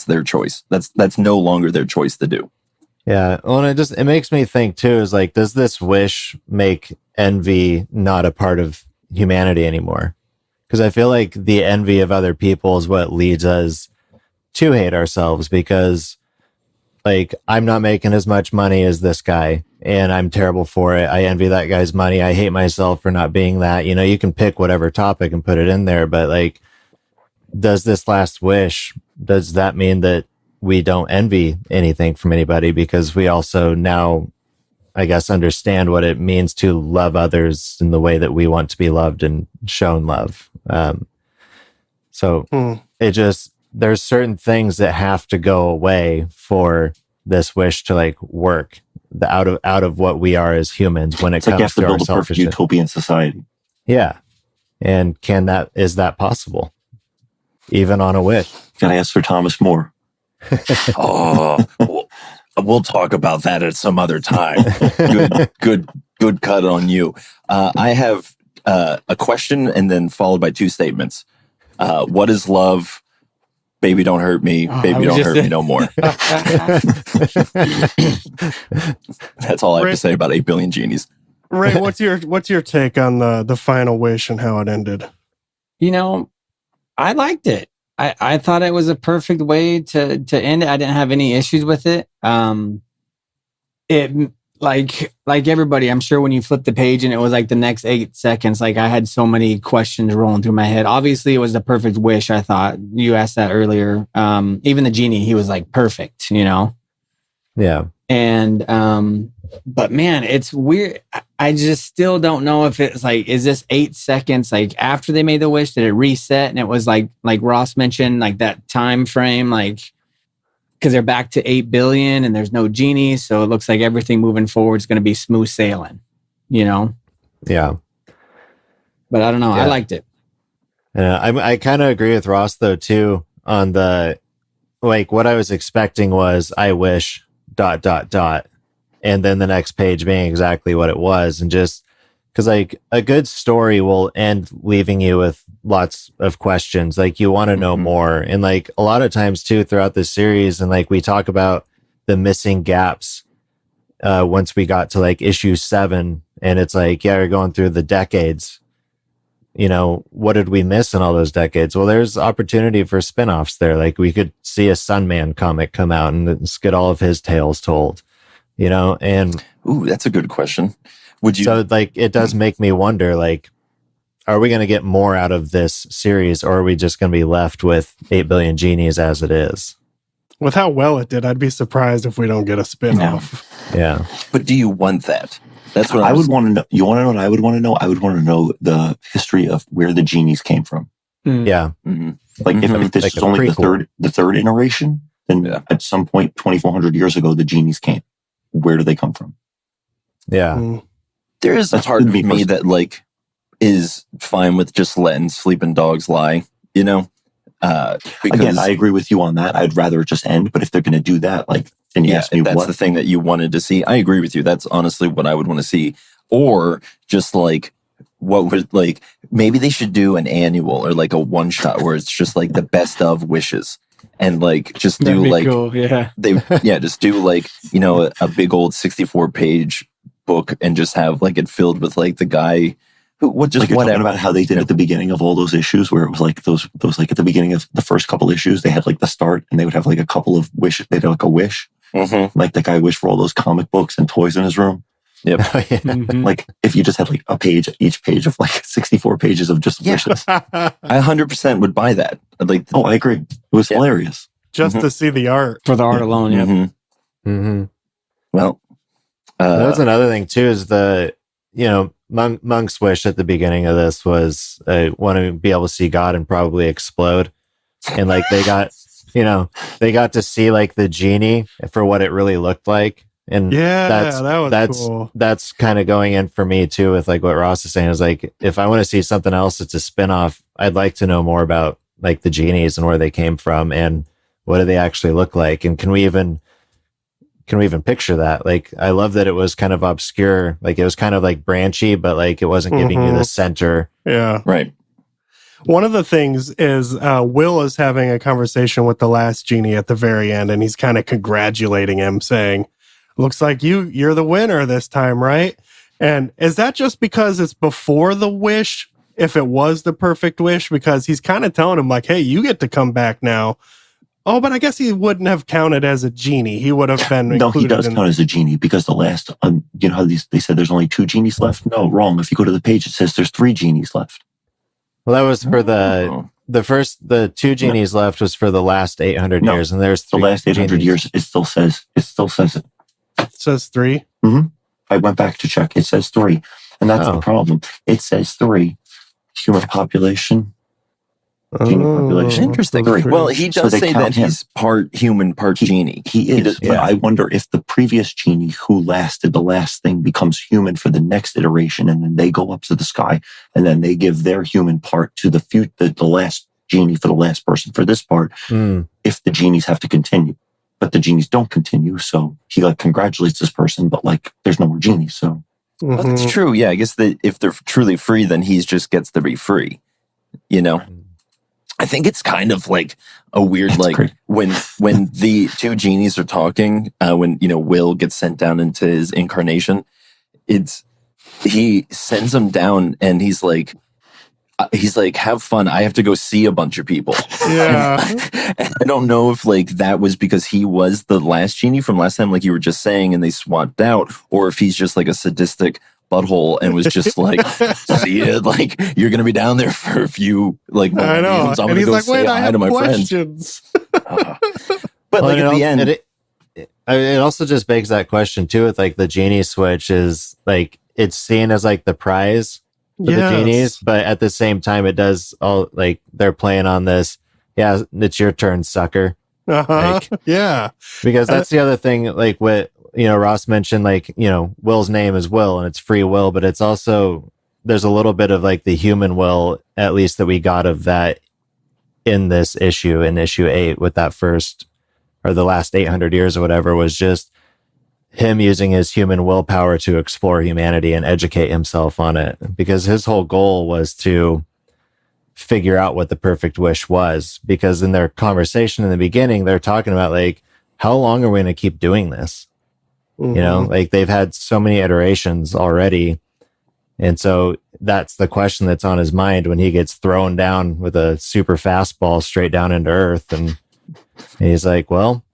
their choice. That's no longer their choice to do.
Yeah. Well, and it makes me think too, is like, does this wish make envy not a part of humanity anymore? Because I feel like the envy of other people is what leads us to hate ourselves, because like, I'm not making as much money as this guy and I'm terrible for it. I envy that guy's money. I hate myself for not being that. You can pick whatever topic and put it in there, but like, does this last wish, does that mean that we don't envy anything from anybody? Because we also now, I guess, understand what it means to love others in the way that we want to be loved and shown love. There's certain things that have to go away for this wish to like work out of what we are as humans when it comes
like
to our
build a perfect
selfishness.
utopian society.
Yeah. And is that possible? Even on a wish?
Can I ask Sir Thomas More?
We'll talk about that at some other time. Good cut on you. I have a question and then followed by two statements. What is love? Baby, don't hurt me. Baby, don't hurt me no more. That's all I have to say about 8 Billion Genies.
Ray, what's your take on the final wish and how it ended?
I liked it. I thought it was a perfect way to end it. I didn't have any issues with it. It like everybody, I'm sure when you flip the page and it was like the next 8 seconds, like I had so many questions rolling through my head. Obviously, it was the perfect wish. I thought you asked that earlier. Even the genie, he was like perfect, Yeah. And but man, it's weird. I just still don't know if it's like, is this 8 seconds like after they made the wish? Did it reset? And it was like Ross mentioned, like that time frame, like because they're back to 8 billion and there's no genies, so it looks like everything moving forward is going to be smooth sailing,
Yeah.
But I don't know. Yeah. I liked it.
I kind of agree with Ross though too on the like what I was expecting was I wish ... and then the next page being exactly what it was, and just because like a good story will end leaving you with lots of questions, like you want to know more. And like a lot of times too throughout this series, and like we talk about the missing gaps once we got to like issue 7, and it's like, yeah, we're going through the decades, what did we miss in all those decades? Well, there's opportunity for spin-offs there. Like we could see a Sunman comic come out and get all of his tales told, and
ooh, that's a good question. Would you?
So like, it does make me wonder, like, are we going to get more out of this series, or are we just going to be left with 8 Billion Genies as it is?
With how well it did, I'd be surprised if we don't get a spin-off.
Yeah.
But do you want that? That's what
I would want to know. You want to know what I would want to know? I would want to know the history of where the genies came from.
Yeah.
Mm-hmm.
Like if this
like
is only
prequel.
the third iteration, then at some point 2,400 years ago, the genies came. Where do they come from?
Yeah.
There is a part of me that like is fine with just letting sleeping dogs lie, because
again, I agree with you on that. I'd rather it just end, but if they're going to do that, like And you
Yeah,
asked me
that's
what?
the thing that you wanted to see. I agree with you. That's honestly what I would want to see. Or just like what would like maybe they should do an annual or like a one shot where it's just like the best of wishes and like just
That'd
do
be
like
cool. Yeah.
just do like a big old 64-page book and just have like it filled with like the guy who what just
Like you're
whatever
talking about how they did at the beginning of all those issues, where it was like those like at the beginning of the first couple issues, they had like the start, and they would have like a couple of wishes. They'd have like a wish, like the guy wished for all those comic books and toys in his room.
Yep.
Mhm.
Like if you just had like a page, each page of like 64 pages of just wishes.
I 100% would buy that. I'd like
Oh, I agree. It was hilarious.
Just to see the art.
For the art alone. Yeah.
mhm.
Mm-hmm.
Well,
That's another thing too. Is the Monk's wish at the beginning of this was want to be able to see God and probably explode, and like they got to see like the genie for what it really looked like. And
Yeah, that was cool.
That's kind of going in for me too with like what Ross is saying is like, if I want to see something else that's a spinoff, I'd like to know more about like the genies and where they came from and what do they actually look like. And can we even picture that? Like, I love that it was kind of obscure. Like it was kind of like branchy, but like it wasn't giving you the center.
Yeah.
right.
One of the things is Will is having a conversation with the last genie at the very end, and he's kind of congratulating him, saying, looks like you're the winner this time, right? And is that just because it's before the wish, if it was the perfect wish? Because he's kind of telling him like, hey, you get to come back now. Oh, but I guess he wouldn't have counted as a genie. He would have been
No, he
included
does
in-
count as a genie because the last, you know how they said there's only 2 genies left? No, wrong. If you go to the page, it says there's 3 genies left.
Well, that was for
Oh.
the 2 genies left was for the last 800
No,
years. And there's
The
3
last 800
genies.
years, it still says it.
It says 3.
I went back to check. It says 3. And that's the problem. It says 3. Human population. Genie population.
Interesting.
Three.
Well, he
So
does
they
say
count
that
him.
he's part human, part genie.
He is. But I wonder if the previous genie who lasted the last thing becomes human for the next iteration, and then they go up to the sky, and then they give their human part to the last genie for the last person for this part. If the genies have to continue, but the genies don't continue, so he like congratulates this person, but like there's no more genies. So
Well, that's true. Yeah, I guess that if they're truly free, then he just gets to be free. I think it's kind of like a weird,
It's
like
great.
when the 2 genies are talking, when Will gets sent down into his incarnation, he sends him down, and he's like, have fun. I have to go see a bunch of people.
Yeah.
And I don't know if like that was because he was the last genie from last time, like you were just saying, and they swapped out, or if he's just like a sadistic butthole and was just like, see it, like you're gonna be down there for a few like
I know.
millenniums. I'm
And
gonna
he's
go
like,
say
wait, I
hi
have
to my friends.
questions.
But like at the end,
it also just begs that question too with like the genie switch is like it's seen as like the prize for the genies, but at the same time it does all like they're playing on this, yeah, it's your turn, sucker. Like,
yeah.
because that's the other thing, like what Ross mentioned, like Will's name is Will and it's free will, but it's also there's a little bit of like the human will, at least that we got of that in this issue, in issue 8, with that first or the last 800 years or whatever, was just him using his human willpower to explore humanity and educate himself on it, because his whole goal was to figure out what the perfect wish was. Because in their conversation in the beginning, they're talking about like, how long are we going to keep doing this? Like they've had so many iterations already. And so that's the question that's on his mind when he gets thrown down with a super fastball straight down into Earth. And he's like, well,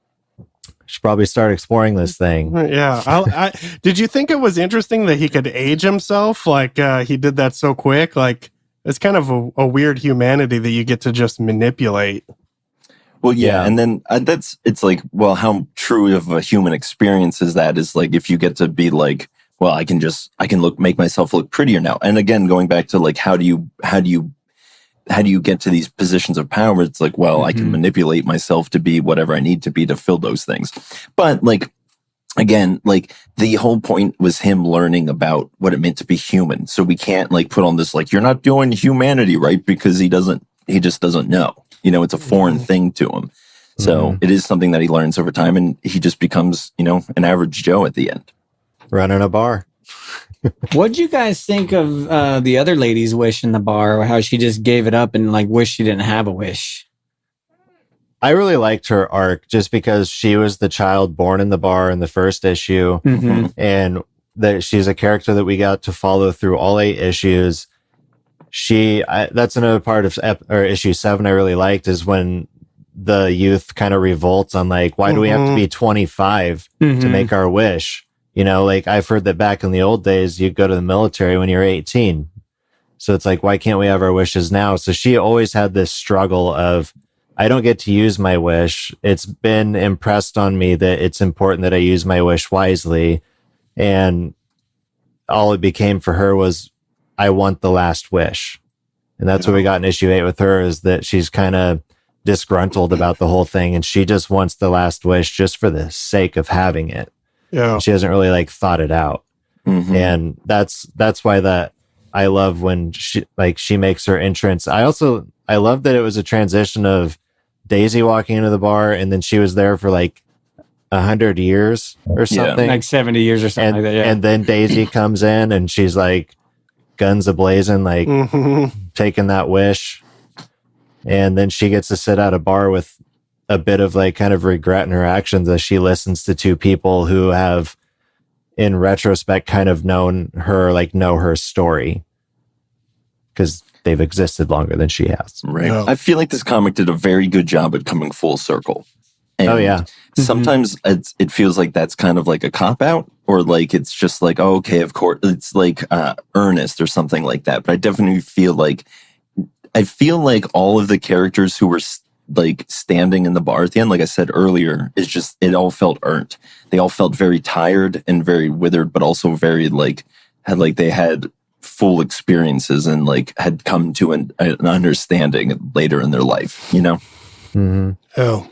should probably start exploring this thing.
Yeah. Did you think it was interesting that he could age himself? Like he did that so quick. Like it's kind of a weird humanity that you get to just manipulate.
well, yeah, and then it's like, well, how true of a human experience is that? Is like if you get to be like, well, I can make myself look prettier now. And again, going back to like, how do you get to these positions of power? It's like, well, I can manipulate myself to be whatever I need to be to fill those things. But like, again, like the whole point was him learning about what it meant to be human. So we can't like put on this, like, you're not doing humanity right, because he just doesn't know, it's a foreign thing to him.
So it is something that he learns over time, and he just becomes, an average Joe at the end.
Running a bar.
What'd you guys think of the other lady's wish in the bar, or how she just gave it up and like wished she didn't have a wish?
I really liked her arc just because she was the child born in the bar in the first issue, and that she's a character that we got to follow through all 8 issues. That's another part of issue 7 I really liked, is when the youth kind of revolts on like, why do we have to be 25 to make our wish? Like I've heard that back in the old days, you go to the military when you're 18. So it's like, why can't we have our wishes now? So she always had this struggle of, I don't get to use my wish. It's been impressed on me that it's important that I use my wish wisely. And all it became for her was, I want the last wish. And that's what we got in issue 8 with her, is that she's kind of disgruntled about the whole thing. And she just wants the last wish just for the sake of having it. Yeah. She hasn't really like thought it out. And that's why that I love when she makes her entrance. I love that it was a transition of Daisy walking into the bar, and then she was there for like 100 years or something,
like 70 years or something like that. Yeah.
And then Daisy comes in and she's like guns a-blazing, like taking that wish. And then she gets to sit at a bar with a bit of like kind of regret in her actions as she listens to 2 people who have, in retrospect, kind of know her story because they've existed longer than she has.
Right. Yeah. I feel like this comic did a very good job at coming full circle. And sometimes it feels like that's kind of like a cop-out, or like it's just like, oh, okay, of course, it's like earnest or something like that. But I definitely feel like all of the characters who were like standing in the bar at the end, like I said earlier, is just, it all felt earned. They all felt very tired and very withered, but also very they had full experiences and like had come to an understanding later in their life,
Oh,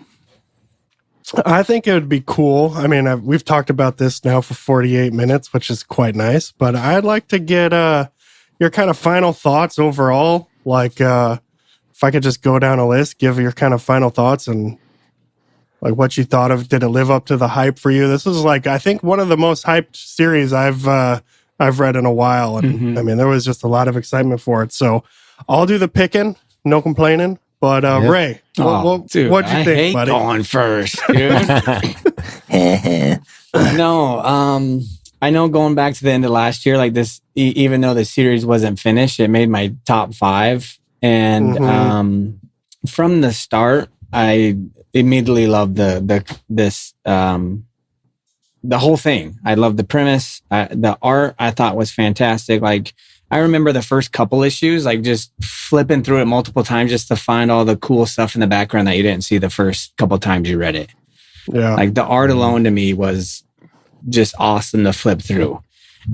I think it would be cool. I mean, we've talked about this now for 48 minutes, which is quite nice, but I'd like to get your kind of final thoughts overall. Like, if I could just go down a list, give your kind of final thoughts and like what you thought of. Did it live up to the hype for you? This is like, I think, one of the most hyped series I've read in a while. And I mean, there was just a lot of excitement for it. So I'll do the picking, no complaining. But Ray, what'd you think, buddy?
Going first, dude. No, I know going back to the end of last year, like this, even though the series wasn't finished, it made my top 5. And from the start, I immediately loved the whole thing. I loved the premise. The art I thought was fantastic. Like, I remember the first couple issues, like just flipping through it multiple times just to find all the cool stuff in the background that you didn't see the first couple times you read it. Yeah. Like the art alone to me was just awesome to flip through.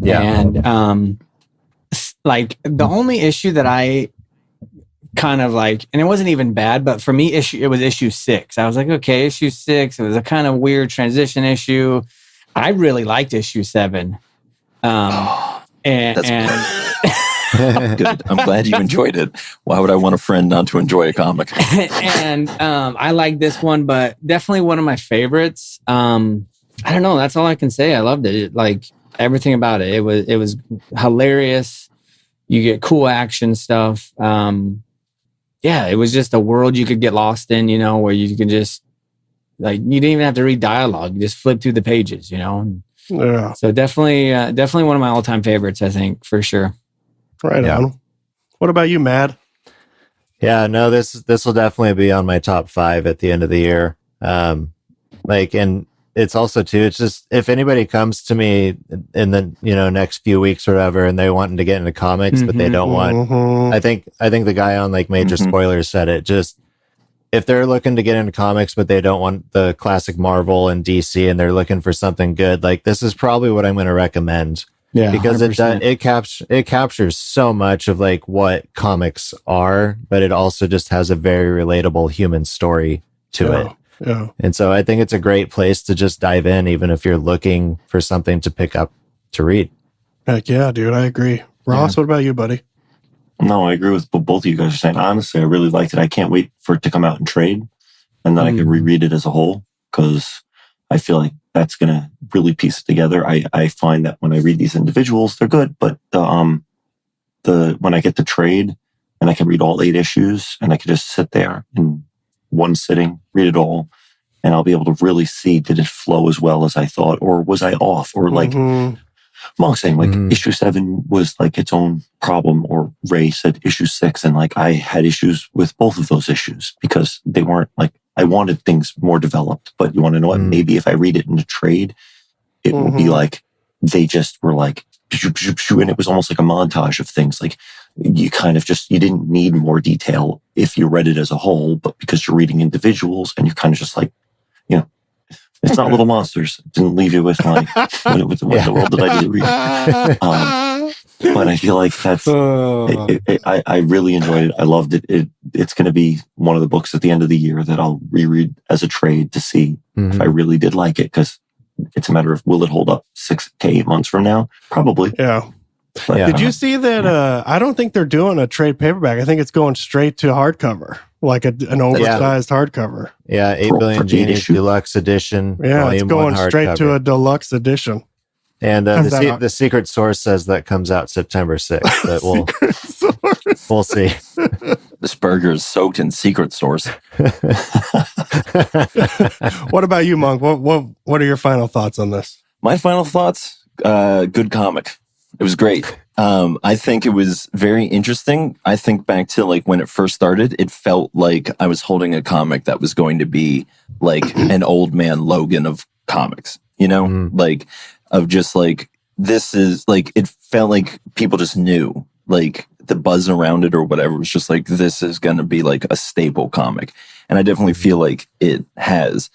Yeah. And like the only issue that I kind of like, and it wasn't even bad, but for me, it was issue 6. I was like, okay, issue 6. It was a kind of weird transition issue. I really liked issue 7.
Good. I'm glad you enjoyed it. Why would I want a friend not to enjoy a comic?
And I like this one, but definitely one of my favorites. I don't know. That's all I can say. I loved it. Like everything about it. It was hilarious. You get cool action stuff. Yeah, it was just a world you could get lost in, where you could just like, you didn't even have to read dialogue. You just flip through the pages, Yeah. So definitely one of my all-time favorites, I think, for sure.
Right on. What about you, Mad?
Yeah, no, this will definitely be on my top 5 at the end of the year. And it's also too, it's just, if anybody comes to me in the next few weeks or whatever, and they want to get into comics, but they don't want, I think the guy on like Major Spoilers said it. Just if they're looking to get into comics, but they don't want the classic Marvel and DC, and they're looking for something good, like this is probably what I'm going to recommend. Yeah, because 100%. it captures so much of like what comics are, but it also just has a very relatable human story to it. Yeah. And so I think it's a great place to just dive in, even if you're looking for something to pick up to read.
Heck yeah, dude. I agree. Ross, what about you, buddy?
No, I agree with what both of you guys are saying. Honestly, I really liked it. I can't wait for it to come out in trade. and then I can reread it as a whole, because I feel like that's going to really piece it together. I find that when I read these individuals, they're good, but when I get the trade and I can read all 8 issues and I can just sit there in one sitting, read it all, and I'll be able to really see, did it flow as well as I thought, or was I off? Or like Monk's saying, like issue 7 was like its own problem, or Ray said issue 6, and like I had issues with both of those issues because they weren't like, I wanted things more developed. But you want to know what? Maybe if I read it in a trade, it will be like they just were like, and it was almost like a montage of things. Like you kind of just, you didn't need more detail if you read it as a whole, but because you're reading individuals and you're kind of just like, you know, it's not Little Monsters. It didn't leave you with like, what the world did I do to read? But I feel like that's, I really enjoyed it. I loved it. It's going to be one of the books at the end of the year that I'll reread as a trade to see if I really did like it, because it's a matter of, will it hold up 6 to 8 months from now? Probably.
Yeah.
But,
Did you see that? I don't think they're doing a trade paperback. I think it's going straight to hardcover, like an oversized hardcover.
Yeah, 8
For
Billion
8
Genies
issue.
Deluxe Edition.
Yeah, it's
Volume
going
1
straight to
hardcover.
a deluxe edition.
And the secret source says that comes out September 6th. But we'll see.
This burger is soaked in secret sauce.
What about you, Monk? What are your final thoughts on this?
My final thoughts, good comic. It was great. I think it was very interesting. I think back to like when it first started, it felt like I was holding a comic that was going to be like an old man Logan of comics, you know, like of just like, this is like, it felt like people just knew, like the buzz around it or whatever was just like, this is going to be like a staple comic. And I definitely feel like it has.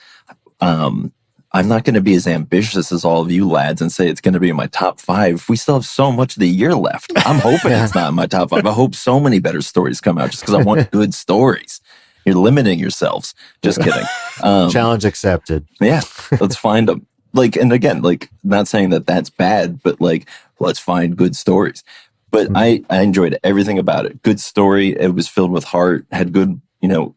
I'm not going to be as ambitious as all of you lads and say it's going to be in my top 5. We still have so much of the year left. I'm hoping it's not in my top 5. I hope so many better stories come out just because I want good stories. You're limiting yourselves. Just kidding.
Challenge accepted.
Yeah, let's find them. Like, and again, like, not saying that that's bad, but like, let's find good stories. But I enjoyed everything about it. Good story. It was filled with heart, had good, you know,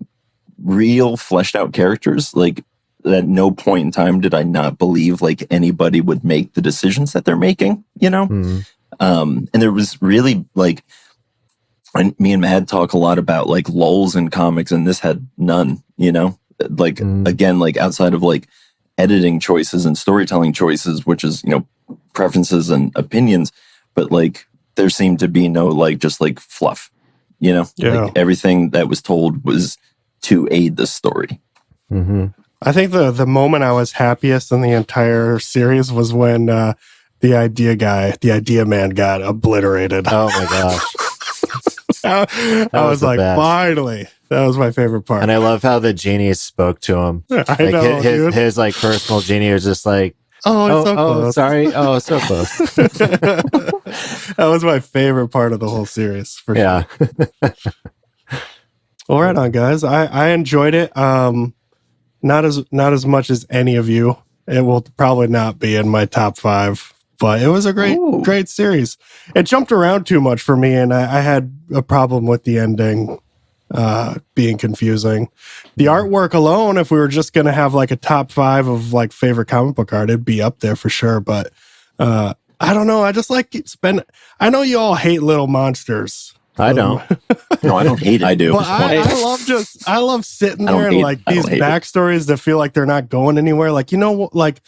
real fleshed out characters. Like, at no point in time did I not believe like anybody would make the decisions that they're making, you know? And there was really like, and me and Mad talk a lot about like lulls in comics, and this had none, you know? Like, again, like outside of like editing choices and storytelling choices, which is, you know, preferences and opinions, but like there seemed to be no like just like fluff, you know? Like everything that was told was to aid the story.
I think the moment I was happiest in the entire series was when the idea man got obliterated.
Oh my gosh.
I was like, finally. That was my favorite part.
And I love how the genies spoke to him.
I know, dude.
His like personal genie was just like,
oh, it's so close.
Sorry. Oh, so close.
That was my favorite part of the whole series, for sure. Well, right on, guys. I enjoyed it. Not as much as any of you. It will probably not be in my top 5, but it was a great series. It jumped around too much for me, and I had a problem with the ending being confusing. The artwork alone, if we were just going to have like a top 5 of like favorite comic book art, it'd be up there for sure. But I don't know. I just like I know you all hate Little Monsters.
I don't.
No, I don't hate it.
I do.
But I love sitting there and like these backstories that feel like they're not going anywhere. Like, you know, like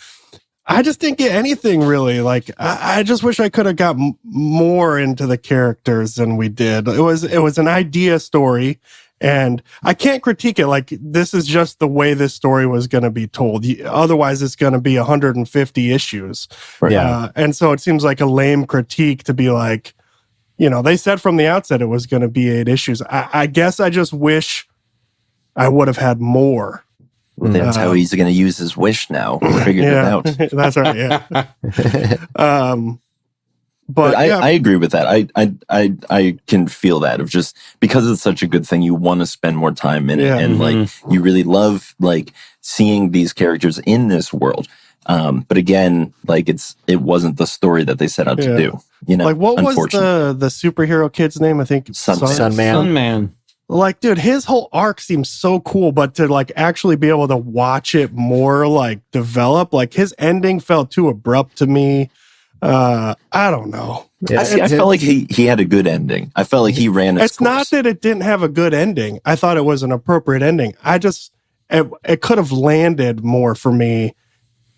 I just didn't get anything really. Like I just wish I could have got more into the characters than we did. It was an idea story, and I can't critique it. Like, this is just the way this story was going to be told. Otherwise, it's going to be 150 issues.
Right. Yeah.
And so it seems like a lame critique to be like, you know, they said from the outset it was going to be 8 issues. I guess I just wish I would have had more.
Well, that's how he's going to use his wish now. We figured it out.
That's right. Yeah. But
I agree with that. I can feel that of just because it's such a good thing, you want to spend more time in it, and like you really love like seeing these characters in this world. But again, like it wasn't the story that they set out to do. You know,
like what was the superhero kid's name? I think
Sunman.
like, dude, his whole arc seems so cool, but to like actually be able to watch it more like develop, like his ending felt too abrupt to me. I don't know.
Yeah,
I felt like he had a good ending. I felt like he ran its
It's not
course.
that it didn't have a good ending. I thought it was an appropriate ending. It could have landed more for me.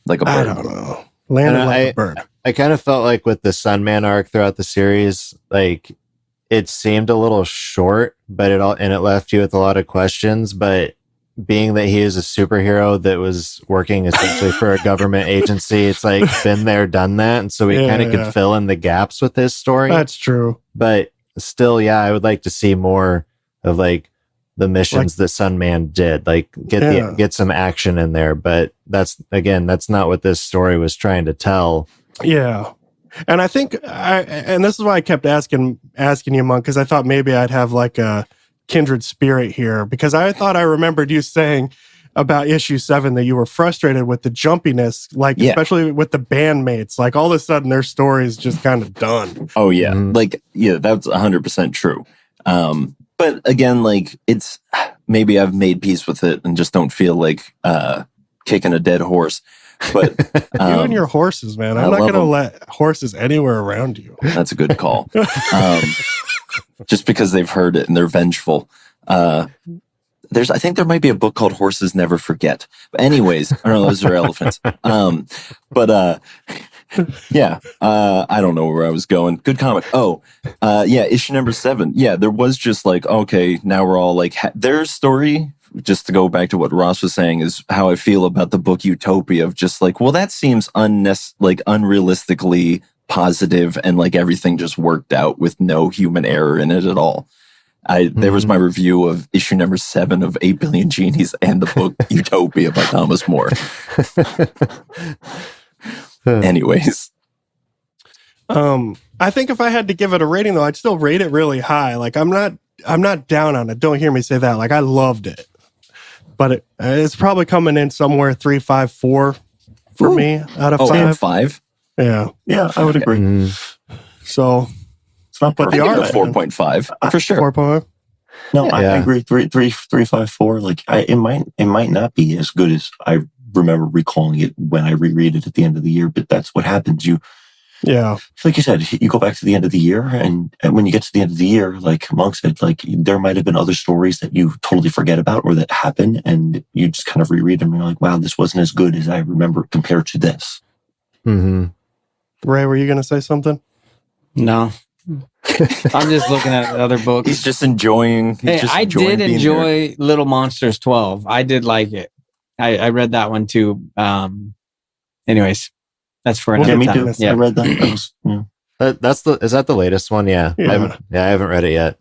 Like a
I
bird.
don't know. Landed like a bird.
I kind of felt like with the Sunman arc throughout the series, like it seemed a little short, but it left you with a lot of questions. But being that he is a superhero that was working essentially for a government agency, it's like been there, done that, and so we kind of could fill in the gaps with his story.
That's true.
But still, yeah, I would like to see more of like the missions that Sunman did, like get some action in there. But that's not what this story was trying to tell.
Yeah. And I think and this is why I kept asking you, Monk, because I thought maybe I'd have like a kindred spirit here, because I thought I remembered you saying about issue 7 that you were frustrated with the jumpiness, like especially with the bandmates, like all of a sudden their story is just kind of done.
Oh yeah. Like, yeah, that's 100% true. But again, like it's maybe I've made peace with it and just don't feel like kicking a dead horse. But
you and your horses, man. I'm not going to let horses anywhere around you.
That's a good call. Just because they've heard it and they're vengeful. I think there might be a book called Horses Never Forget. But anyways, I don't know, those are elephants. Yeah, I don't know where I was going. Good comic. Yeah, issue number 7. Yeah, there was just like, okay, now we're all like, their story, just to go back to what Ross was saying, is how I feel about the book Utopia, of just like, well, that seems unrealistically positive, and like everything just worked out with no human error in it at all. There was my review of issue number 7 of 8 Billion Genies and the book Utopia by Thomas More. Anyways.
I think if I had to give it a rating though, I'd still rate it really high. Like I'm not down on it. Don't hear me say that. Like I loved it. But it's probably coming in somewhere 3, 5, 4 for me out of 5.
5?
Yeah.
Yeah, I would agree.
So
it's not
but
I give it a 4.5 for sure.
4.5.
No, I agree. 3, 5, 4. Like it might not be as good as I remember recalling it when I reread it at the end of the year, but that's what happens. Like you said, you go back to the end of the year, and when you get to the end of the year, like Monk said, like there might have been other stories that you totally forget about or that happen, and you just kind of reread them and you're like, wow, this wasn't as good as I remember compared to this.
Ray, were you going to say something?
No. I'm just looking at other books.
He's just enjoying.
I did enjoy Little Monsters 12. I did like it. I read that one too. Anyways, that's for another
me
time.
too.
Yeah.
I read that.
Is that the latest one? Yeah.
Yeah.
I haven't read it yet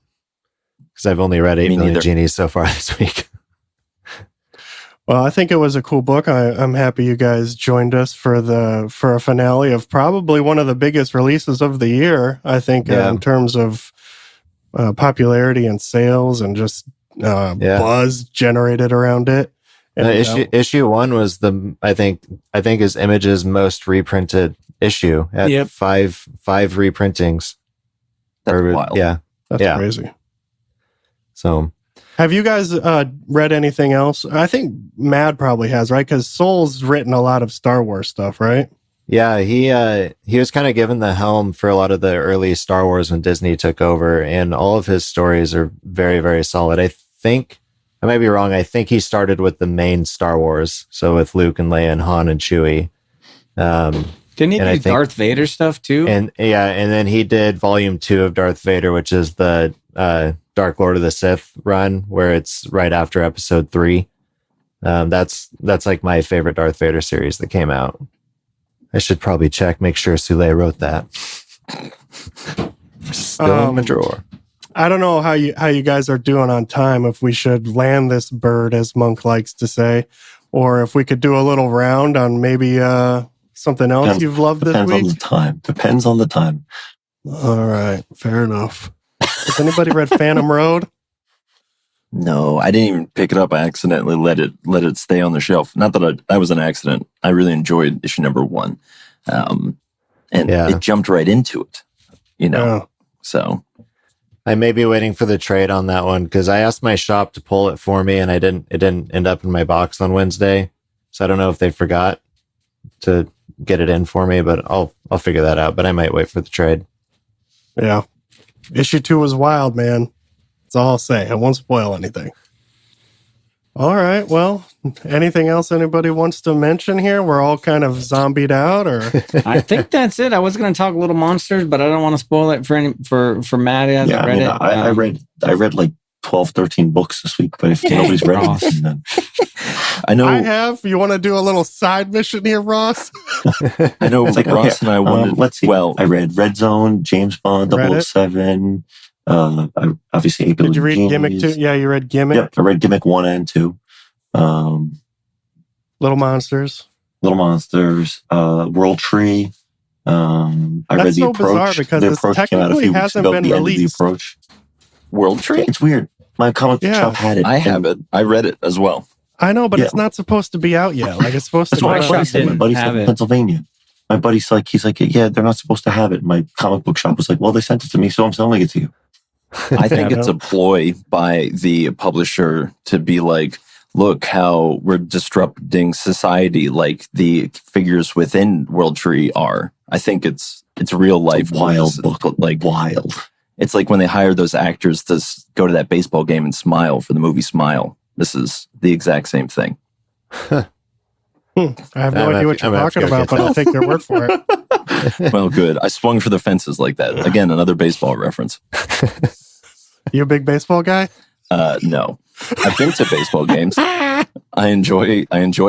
because I've only read 8 Billion Genies so far this week.
Well, I think it was a cool book. I'm happy you guys joined us for a finale of probably one of the biggest releases of the year. I think in terms of popularity and sales and just buzz generated around it. And,
issue 1 was I think is Image's most reprinted issue at 5 reprintings.
That's wild.
Yeah,
that's crazy.
So.
Have you guys read anything else? I think Mad probably has, right? Because Soul's written a lot of Star Wars stuff, right?
Yeah, he was kind of given the helm for a lot of the early Star Wars when Disney took over, and all of his stories are very, very solid. I think, I might be wrong, I think he started with the main Star Wars, so with Luke and Leia and Han and Chewie.
Didn't he do Darth Vader stuff too?
And then he did Volume 2 of Darth Vader, which is the Dark Lord of the Sith run, where it's right after Episode 3. That's like my favorite Darth Vader series that came out. I should probably make sure Sule wrote that. Still in my drawer.
I don't know how you guys are doing on time, if we should land this bird, as Monk likes to say, or if we could do a little round on maybe something else you've loved this week.
Depends on the time.
All right, fair enough. Has anybody read Phantom Road?
No, I didn't even pick it up. I accidentally let it stay on the shelf. Not that that was an accident. I really enjoyed issue number 1, and it jumped right into it. So
I may be waiting for the trade on that one because I asked my shop to pull it for me, and it didn't end up in my box on Wednesday. So I don't know if they forgot to get it in for me, but I'll figure that out. But I might wait for the trade.
Yeah. Issue 2 was wild, man. That's all I'll say. I won't spoil anything. All right. Well, anything else anybody wants to mention here? We're all kind of zombied out, or
I think that's it. I was going to talk Little Monsters, but I don't want to spoil it for Matt.
Yeah, I read like 12, 13 books this week, but if nobody's read them, then
I know.
I have. You want to do a little side mission here, Ross?
I know.
it's like
Ross and I wanted.
Let's see.
Well,
I read Red Zone, James Bond,
Read it?
007. Obviously, 8 Billion
Did you read
Genies.
Gimmick too? Yeah, you read Gimmick.
Yep, I read Gimmick 1 and 2.
Little Monsters.
Little Monsters, World Tree. I
That's
read The
so bizarre
Approach.
because
The
this
Approach came out a few weeks
hasn't
ago.
been
The end of The
released.
Approach.
World Tree.
It's weird. My comic book
Yeah.
shop had it.
I have
and
it. I read it as well.
I know, but
Yeah.
it's not supposed to be out yet. Like it's supposed
That's
to.
what
My
my
be
shop
buddy
out.
said. My
didn't
buddy
have
said in
it.
Pennsylvania. My buddy's like, he's like, yeah, they're not supposed to have it. My comic book shop was like, well, they sent it to me, so I'm selling it to you.
I think
Yeah,
it's
no.
a ploy by the publisher to be like, look how we're disrupting society like the figures within World Tree are. I think it's real life.
It's a wild
This-
book.
Like
Wild.
it's like when they hire those actors to go to that baseball game and smile for the movie Smile. This is the exact same thing.
I have no idea what you're talking about, but I'll take your word for it.
Well, good. I swung for the fences like that. Again, another baseball reference.
You a big baseball guy?
No, I've been to baseball games. I enjoy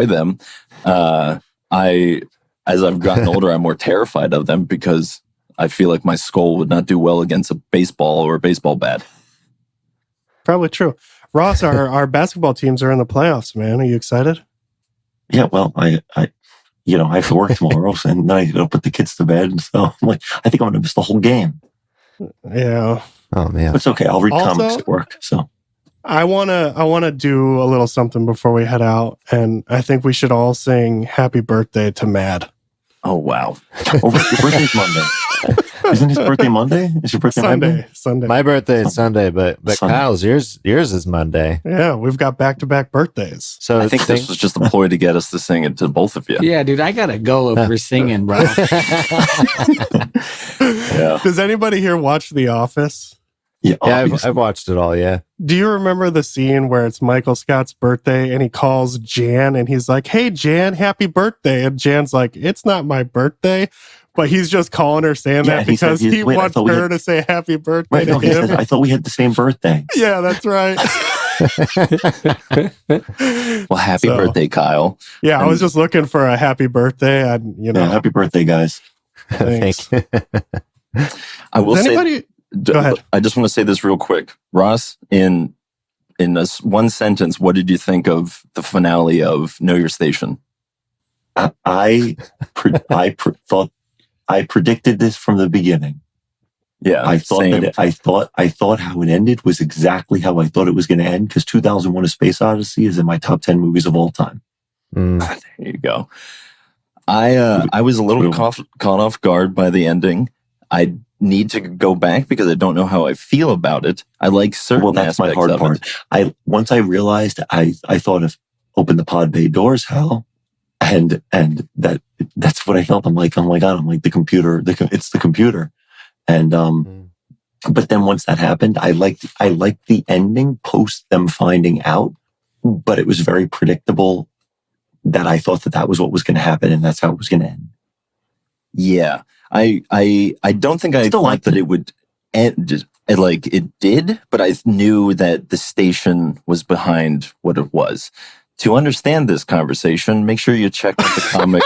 them. As I've gotten older, I'm more terrified of them because I feel like my skull would not do well against a baseball or a baseball bat.
Probably true. Ross, our basketball teams are in the playoffs, man. Are you excited?
Yeah, well, I have to work tomorrow, and then I got to put the kids to bed. And so I'm like, I think I'm going to miss the whole game.
Yeah.
Oh man.
But it's okay. I'll read
Also-
comics at work. So
I wanna do a little something before we head out, and I think we should all sing "Happy Birthday" to Mad.
Oh wow!
your birthday's Monday. Isn't his birthday Monday? Is your birthday Monday?
Sunday.
My birthday is Sunday, but
Sunday.
Kyle's yours is Monday.
Yeah, we've got back-to-back birthdays.
So
I think this was just a ploy to get us to sing it to both of you.
Yeah, dude, I gotta go if we're singing, bro.
Yeah.
Does anybody here watch The Office?
Yeah,
yeah,
obviously.
I've watched it all. Yeah.
Do you remember the scene where it's Michael Scott's birthday and he calls Jan and he's like, "Hey Jan, happy birthday." And Jan's like, "It's not my birthday." But he's just calling her saying
Yeah,
that
he said
because
he-
he
wait, I
wants
thought we
her
had-
to say happy birthday
Right, no,
to
he
him.
said, I thought we had the same birthday.
Yeah, that's right.
Well, happy
So-
birthday, Kyle.
Yeah, I was just looking for a happy birthday. And
Yeah, happy birthday, guys.
thanks.
Thank you.
I will
Does
say.
anybody? Go ahead.
I just want to say this real quick, Ross. In this one sentence, what did you think of the finale of Know Your Station?
I predicted this from the beginning.
Yeah,
I thought
same.
that I thought how it ended was exactly how I thought it was going to end because 2001: A Space Odyssey is in my top 10 movies of all time.
Mm.
There you go. I was a little caught off guard by the ending. I need to go back because I don't know how I feel about it. I like certain
Well, that's my
aspects
hard
of
part.
it.
Once I realized, I thought of Open the Pod Bay Doors, Hal, and that's what I felt. I'm like, oh my god, I'm like the computer. It's the computer, and But then once that happened, I liked the ending post them finding out, but it was very predictable that I thought that was what was going to happen, and that's how it was going to end.
Yeah, I don't think I
Still
thought
liked
that
it.
it would end like it did, but I knew that the station was behind what it was. To understand this conversation, make sure you check out the comic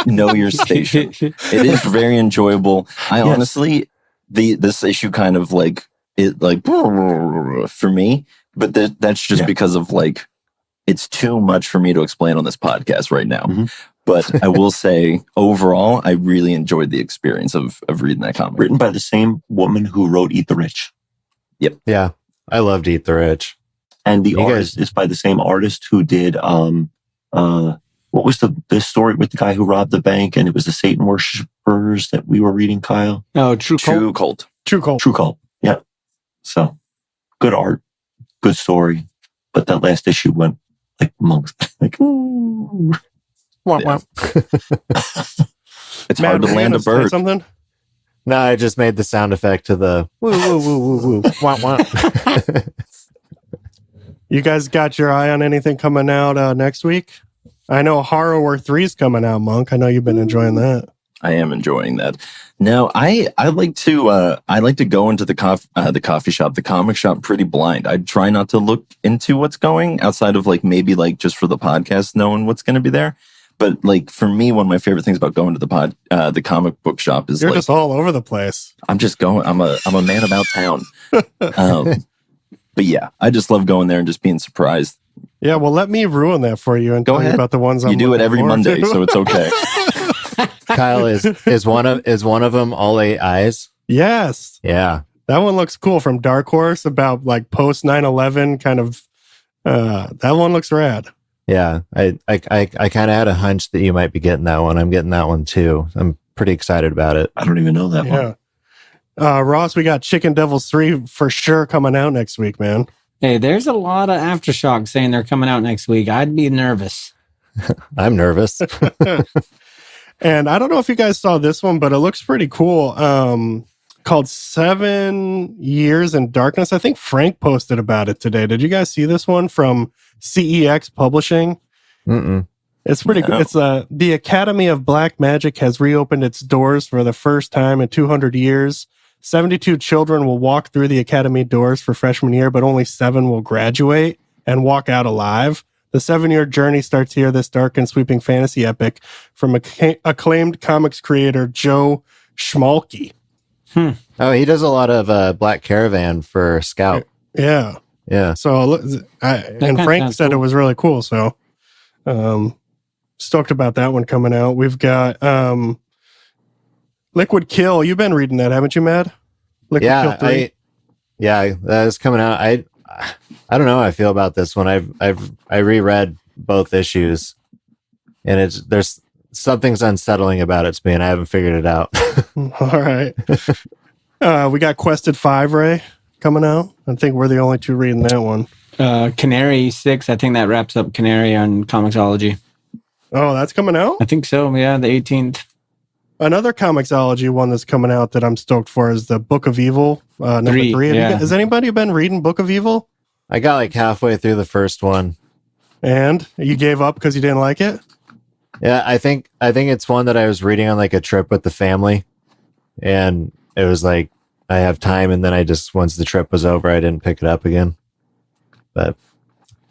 Know Your Station. It is very enjoyable. I honestly, this issue kind of like it like for me, but that's just because of like it's too much for me to explain on this podcast right now.
Mm-hmm.
But I will say overall, I really enjoyed the experience of reading that comic.
Written by the same woman who wrote Eat the Rich.
Yeah, I loved Eat the Rich.
And the
You
artist is by the same artist who did what was the story with the guy who robbed the bank and it was the Satan worshippers that we were reading, Kyle?
Oh, True
True Cult.
True Cult.
True Cult. Yeah. So good art, good story. But that last issue went like monks. Like, ooh.
Womp, womp.
It's hard to
were you
land a
gonna say
bird.
Something?
No, I just made the sound effect to the woo woo woo woo woo womp womp.
You guys got your eye on anything coming out next week? I know Horror 3 is coming out, Monk. I know you've been enjoying that.
I am enjoying that. Now, I like to go into the coffee shop, the comic shop, pretty blind. I try not to look into what's going outside of like maybe like just for the podcast, knowing what's going to be there. But like for me, one of my favorite things about going to the comic book shop is
You're
like,
just all over the place.
I'm just going. I'm a man about town. But yeah, I just love going there and just being surprised.
Yeah, well, let me ruin that for you and
Go
tell you
ahead.
about the ones I'm
You do it
looking
every
forward
Monday,
to.
so it's okay.
Kyle, is one of them all 8 eyes?
Yes.
Yeah.
That one looks cool from Dark Horse about like post 9/11 kind of. That one looks rad.
Yeah. I kind of had a hunch that you might be getting that one. I'm getting that one too. I'm pretty excited about it.
I don't even know that one.
Yeah. Ross, we got Chicken Devils 3 for sure coming out next week, man.
Hey, there's a lot of Aftershock saying they're coming out next week. I'd be nervous.
I'm nervous.
And I don't know if you guys saw this one, but it looks pretty cool. Called 7 Years in Darkness. I think Frank posted about it today. Did you guys see this one from CEX Publishing?
Mm-mm.
It's pretty cool.
No.
It's the Academy of Black Magic has reopened its doors for the first time in 200 years. 72 children will walk through the academy doors for freshman year, but only 7 will graduate and walk out alive. The 7-year journey starts here, this dark and sweeping fantasy epic from acclaimed comics creator Joe Schmalke.
Oh, he does a lot of Black Caravan for Scout.
Yeah.
Yeah.
So, and
kinda
Frank
sounds
said
cool.
it was really cool. So, stoked about that one coming out. We've got Liquid Kill. You've been reading that, haven't you, Matt? Liquid Kill 3.
That is coming out. I don't know how I feel about this one. I reread both issues, and there's something's unsettling about it to me, and I haven't figured it out.
All right. We got Quested 5, Ray, coming out. I think we're the only two reading that one.
Canary 6, I think that wraps up Canary on Comixology.
Oh, that's coming out?
I think so, yeah, the 18th.
Another Comixology one that's coming out that I'm stoked for is the Book of Evil, number 3.
Yeah.
Has anybody been reading Book of Evil?
I got like halfway through the first one.
And you gave up because you didn't like it?
Yeah, I think it's one that I was reading on like a trip with the family, and it was like I have time, and then I just once the trip was over, I didn't pick it up again. But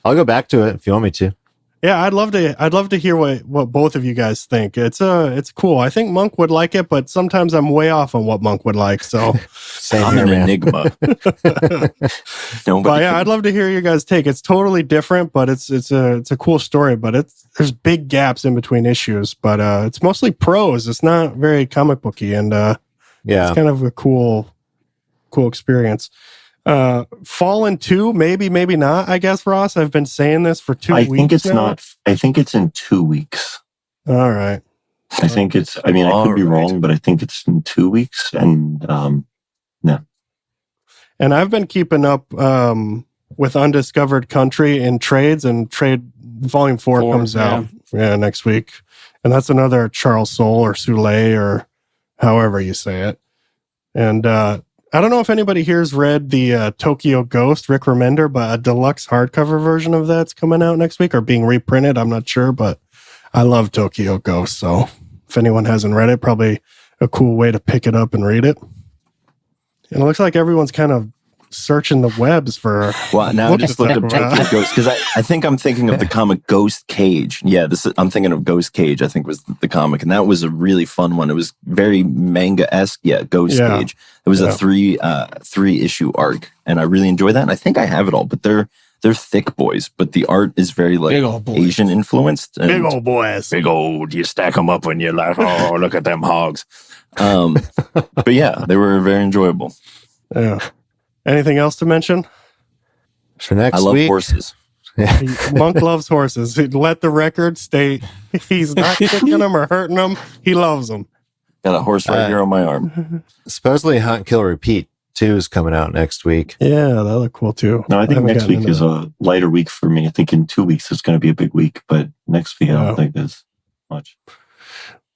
I'll go back to it if you want me to.
Yeah, I'd love to hear what both of you guys think. It's cool. I think Monk would like it, but sometimes I'm way off on what Monk would like. So
Same
I'm
here,
an
man.
enigma.
but
Nobody
yeah,
can-
I'd love to hear your guys' take. It's totally different, but it's a cool story. But there's big gaps in between issues. But it's mostly prose. It's not very comic booky, and
Yeah,
it's kind of a cool experience. Fallen 2, maybe not. I guess, Ross. I've been saying this for 2
I
weeks.
think it's
now.
not. I think it's in 2 weeks.
All right.
I think it's. I mean, I could be
All right.
wrong, but I think it's in 2 weeks. And
And I've been keeping up with Undiscovered Country in trades, and Trade Volume 4 comes out next week. And that's another Charles Soule or Soule or however you say it. And I don't know if anybody here's read the Tokyo Ghost, Rick Remender, but a deluxe hardcover version of that's coming out next week or being reprinted. I'm not sure, but I love Tokyo Ghost. So if anyone hasn't read it, probably a cool way to pick it up and read it. And it looks like everyone's kind of searching the webs for.
Well, now I
What
just
the
looked up
heck,
Tokyo
wow.
Ghost because I think I'm thinking of the comic Ghost Cage. Yeah, I'm thinking of Ghost Cage. I think was the comic, and that was a really fun one. It was very manga-esque. Yeah, Ghost
Yeah.
Cage. It was
Yeah.
a 3-issue arc, and I really enjoyed that. And I think I have it all, but they're thick boys. But the art is very like
Big old boys.
Asian influenced. and
Big old boys.
big old. You stack them up and you're like, oh, look at them hogs. But yeah, they were very enjoyable.
Yeah. Anything else to mention?
for next
I love
week.
horses.
Yeah.
Monk loves horses. Let the record state he's not kicking them or hurting them. He loves them.
Got a horse right here on my arm.
Supposedly Hunt, Kill, Repeat 2 is coming out next week.
Yeah, that look cool too.
No, I think
haven't
next
gotten
week
into
is a lighter week for me. I think in 2 weeks it's going to be a big week, but next week I
Yeah.
don't think there's much.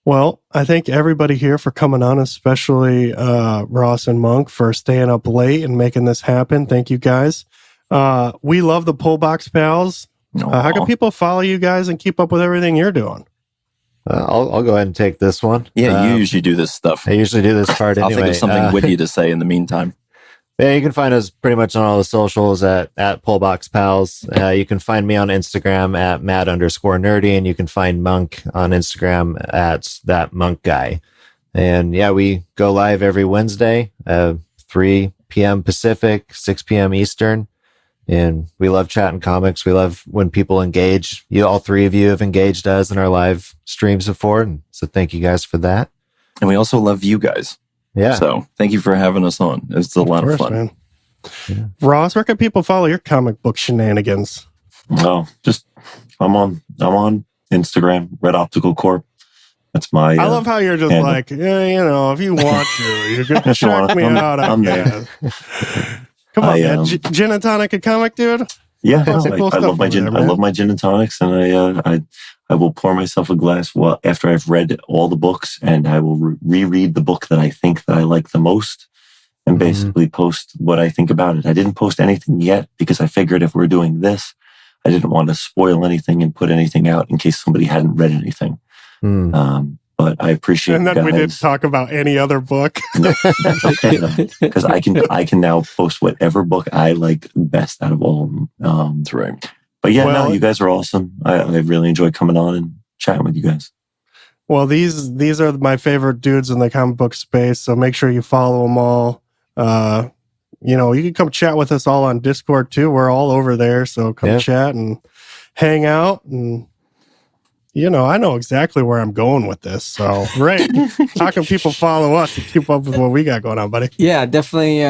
Well, I thank everybody here for coming on, especially Ross and Monk for staying up late and making this happen. Thank you guys. We love the Pullbox Pals. How can people follow you guys and keep up with everything you're doing?
I'll go ahead and take this one.
Yeah, you usually do this stuff.
I usually do this part anyway.
I'll think of something witty to say in the meantime.
Yeah, you can find us pretty much on all the socials at pullboxpals. You can find me on Instagram at mad_nerdy, and you can find Monk on Instagram at that monk guy. And yeah, we go live every Wednesday, 3 p.m. Pacific, 6 p.m. Eastern. And we love chatting comics. We love when people engage. All 3 of you have engaged us in our live streams before. And so thank you guys for that.
And we also love you guys.
Yeah.
So thank you for having us on. It's a lot of fun.
Man. Yeah. Ross, where can people follow your comic book shenanigans?
No, just I'm on Instagram, Redopeticalcorp. That's my.
I love how you're just
handle.
like, yeah, you know, if you want to, you can check me out.
I'm
there. Come on, man. Gin and tonic and comic, dude.
Yeah,
Cool
I love my gin.
there,
I love my gin and tonics, and I will pour myself a glass after I've read all the books, and I will reread the book that I think that I like the most, and basically post what I think about it. I didn't post anything yet because I figured if we're doing this, I didn't want to spoil anything and put anything out in case somebody hadn't read anything. But I appreciate.
And then
guys.
we didn't talk about any other book.
Because I can now post whatever book I like best out of all of them.
That's right.
But yeah, no, you guys are awesome. I really enjoy coming on and chatting with you guys.
Well, these are my favorite dudes in the comic book space, so make sure you follow them all. You can come chat with us all on Discord too. We're all over there, so come chat and hang out. And I know exactly where I'm going with this. So, Ray, how can people follow us and keep up with what we got going on, buddy?
Yeah, definitely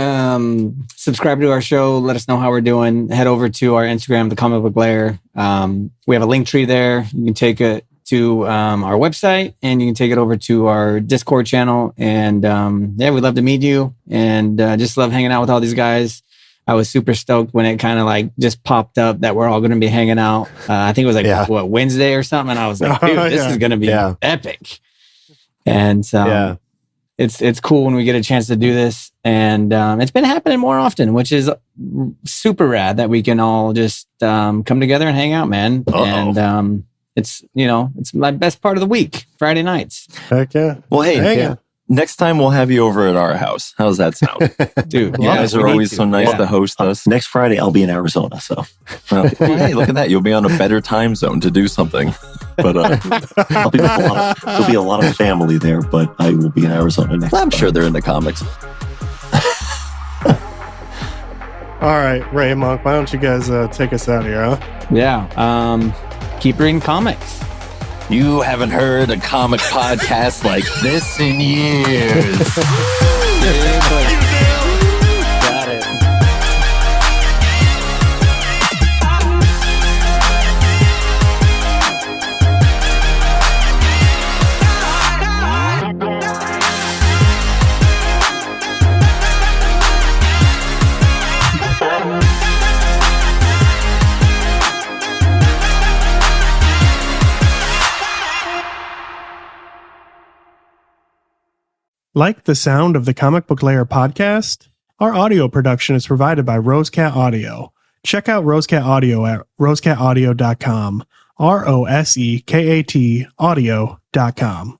subscribe to our show. Let us know how we're doing. Head over to our Instagram, the Comic Book Lair. We have a link tree there. You can take it to our website, and you can take it over to our Discord channel. And we'd love to meet you, and just love hanging out with all these guys. I was super stoked when it kind of like just popped up that we're all going to be hanging out. I think it was like Wednesday or something. And I was like, dude, this is going to be epic. And it's cool when we get a chance to do this. And it's been happening more often, which is super rad that we can all just come together and hang out, man. And it's my best part of the week, Friday nights.
Heck yeah.
Well, hey, next time we'll have you over at our house. How's that sound?
Dude,
you guys are always so nice to host us.
Next Friday, I'll be in Arizona. So,
hey, look at that. You'll be on a better time zone to do something.
But there'll be a lot of family there, but I will be in Arizona next
I'm
Friday.
sure they're in the comics.
All right, Ray, Monk, why don't you guys take us out of here, huh?
Yeah. Keep reading comics.
You haven't heard a comic podcast like this in years.
Got it.
Like the sound of the Comic Book Lair podcast? Our audio production is provided by Rosecat Audio. Check out Rosecat Audio at rosecataudio.com. ROSEKAT audio.com.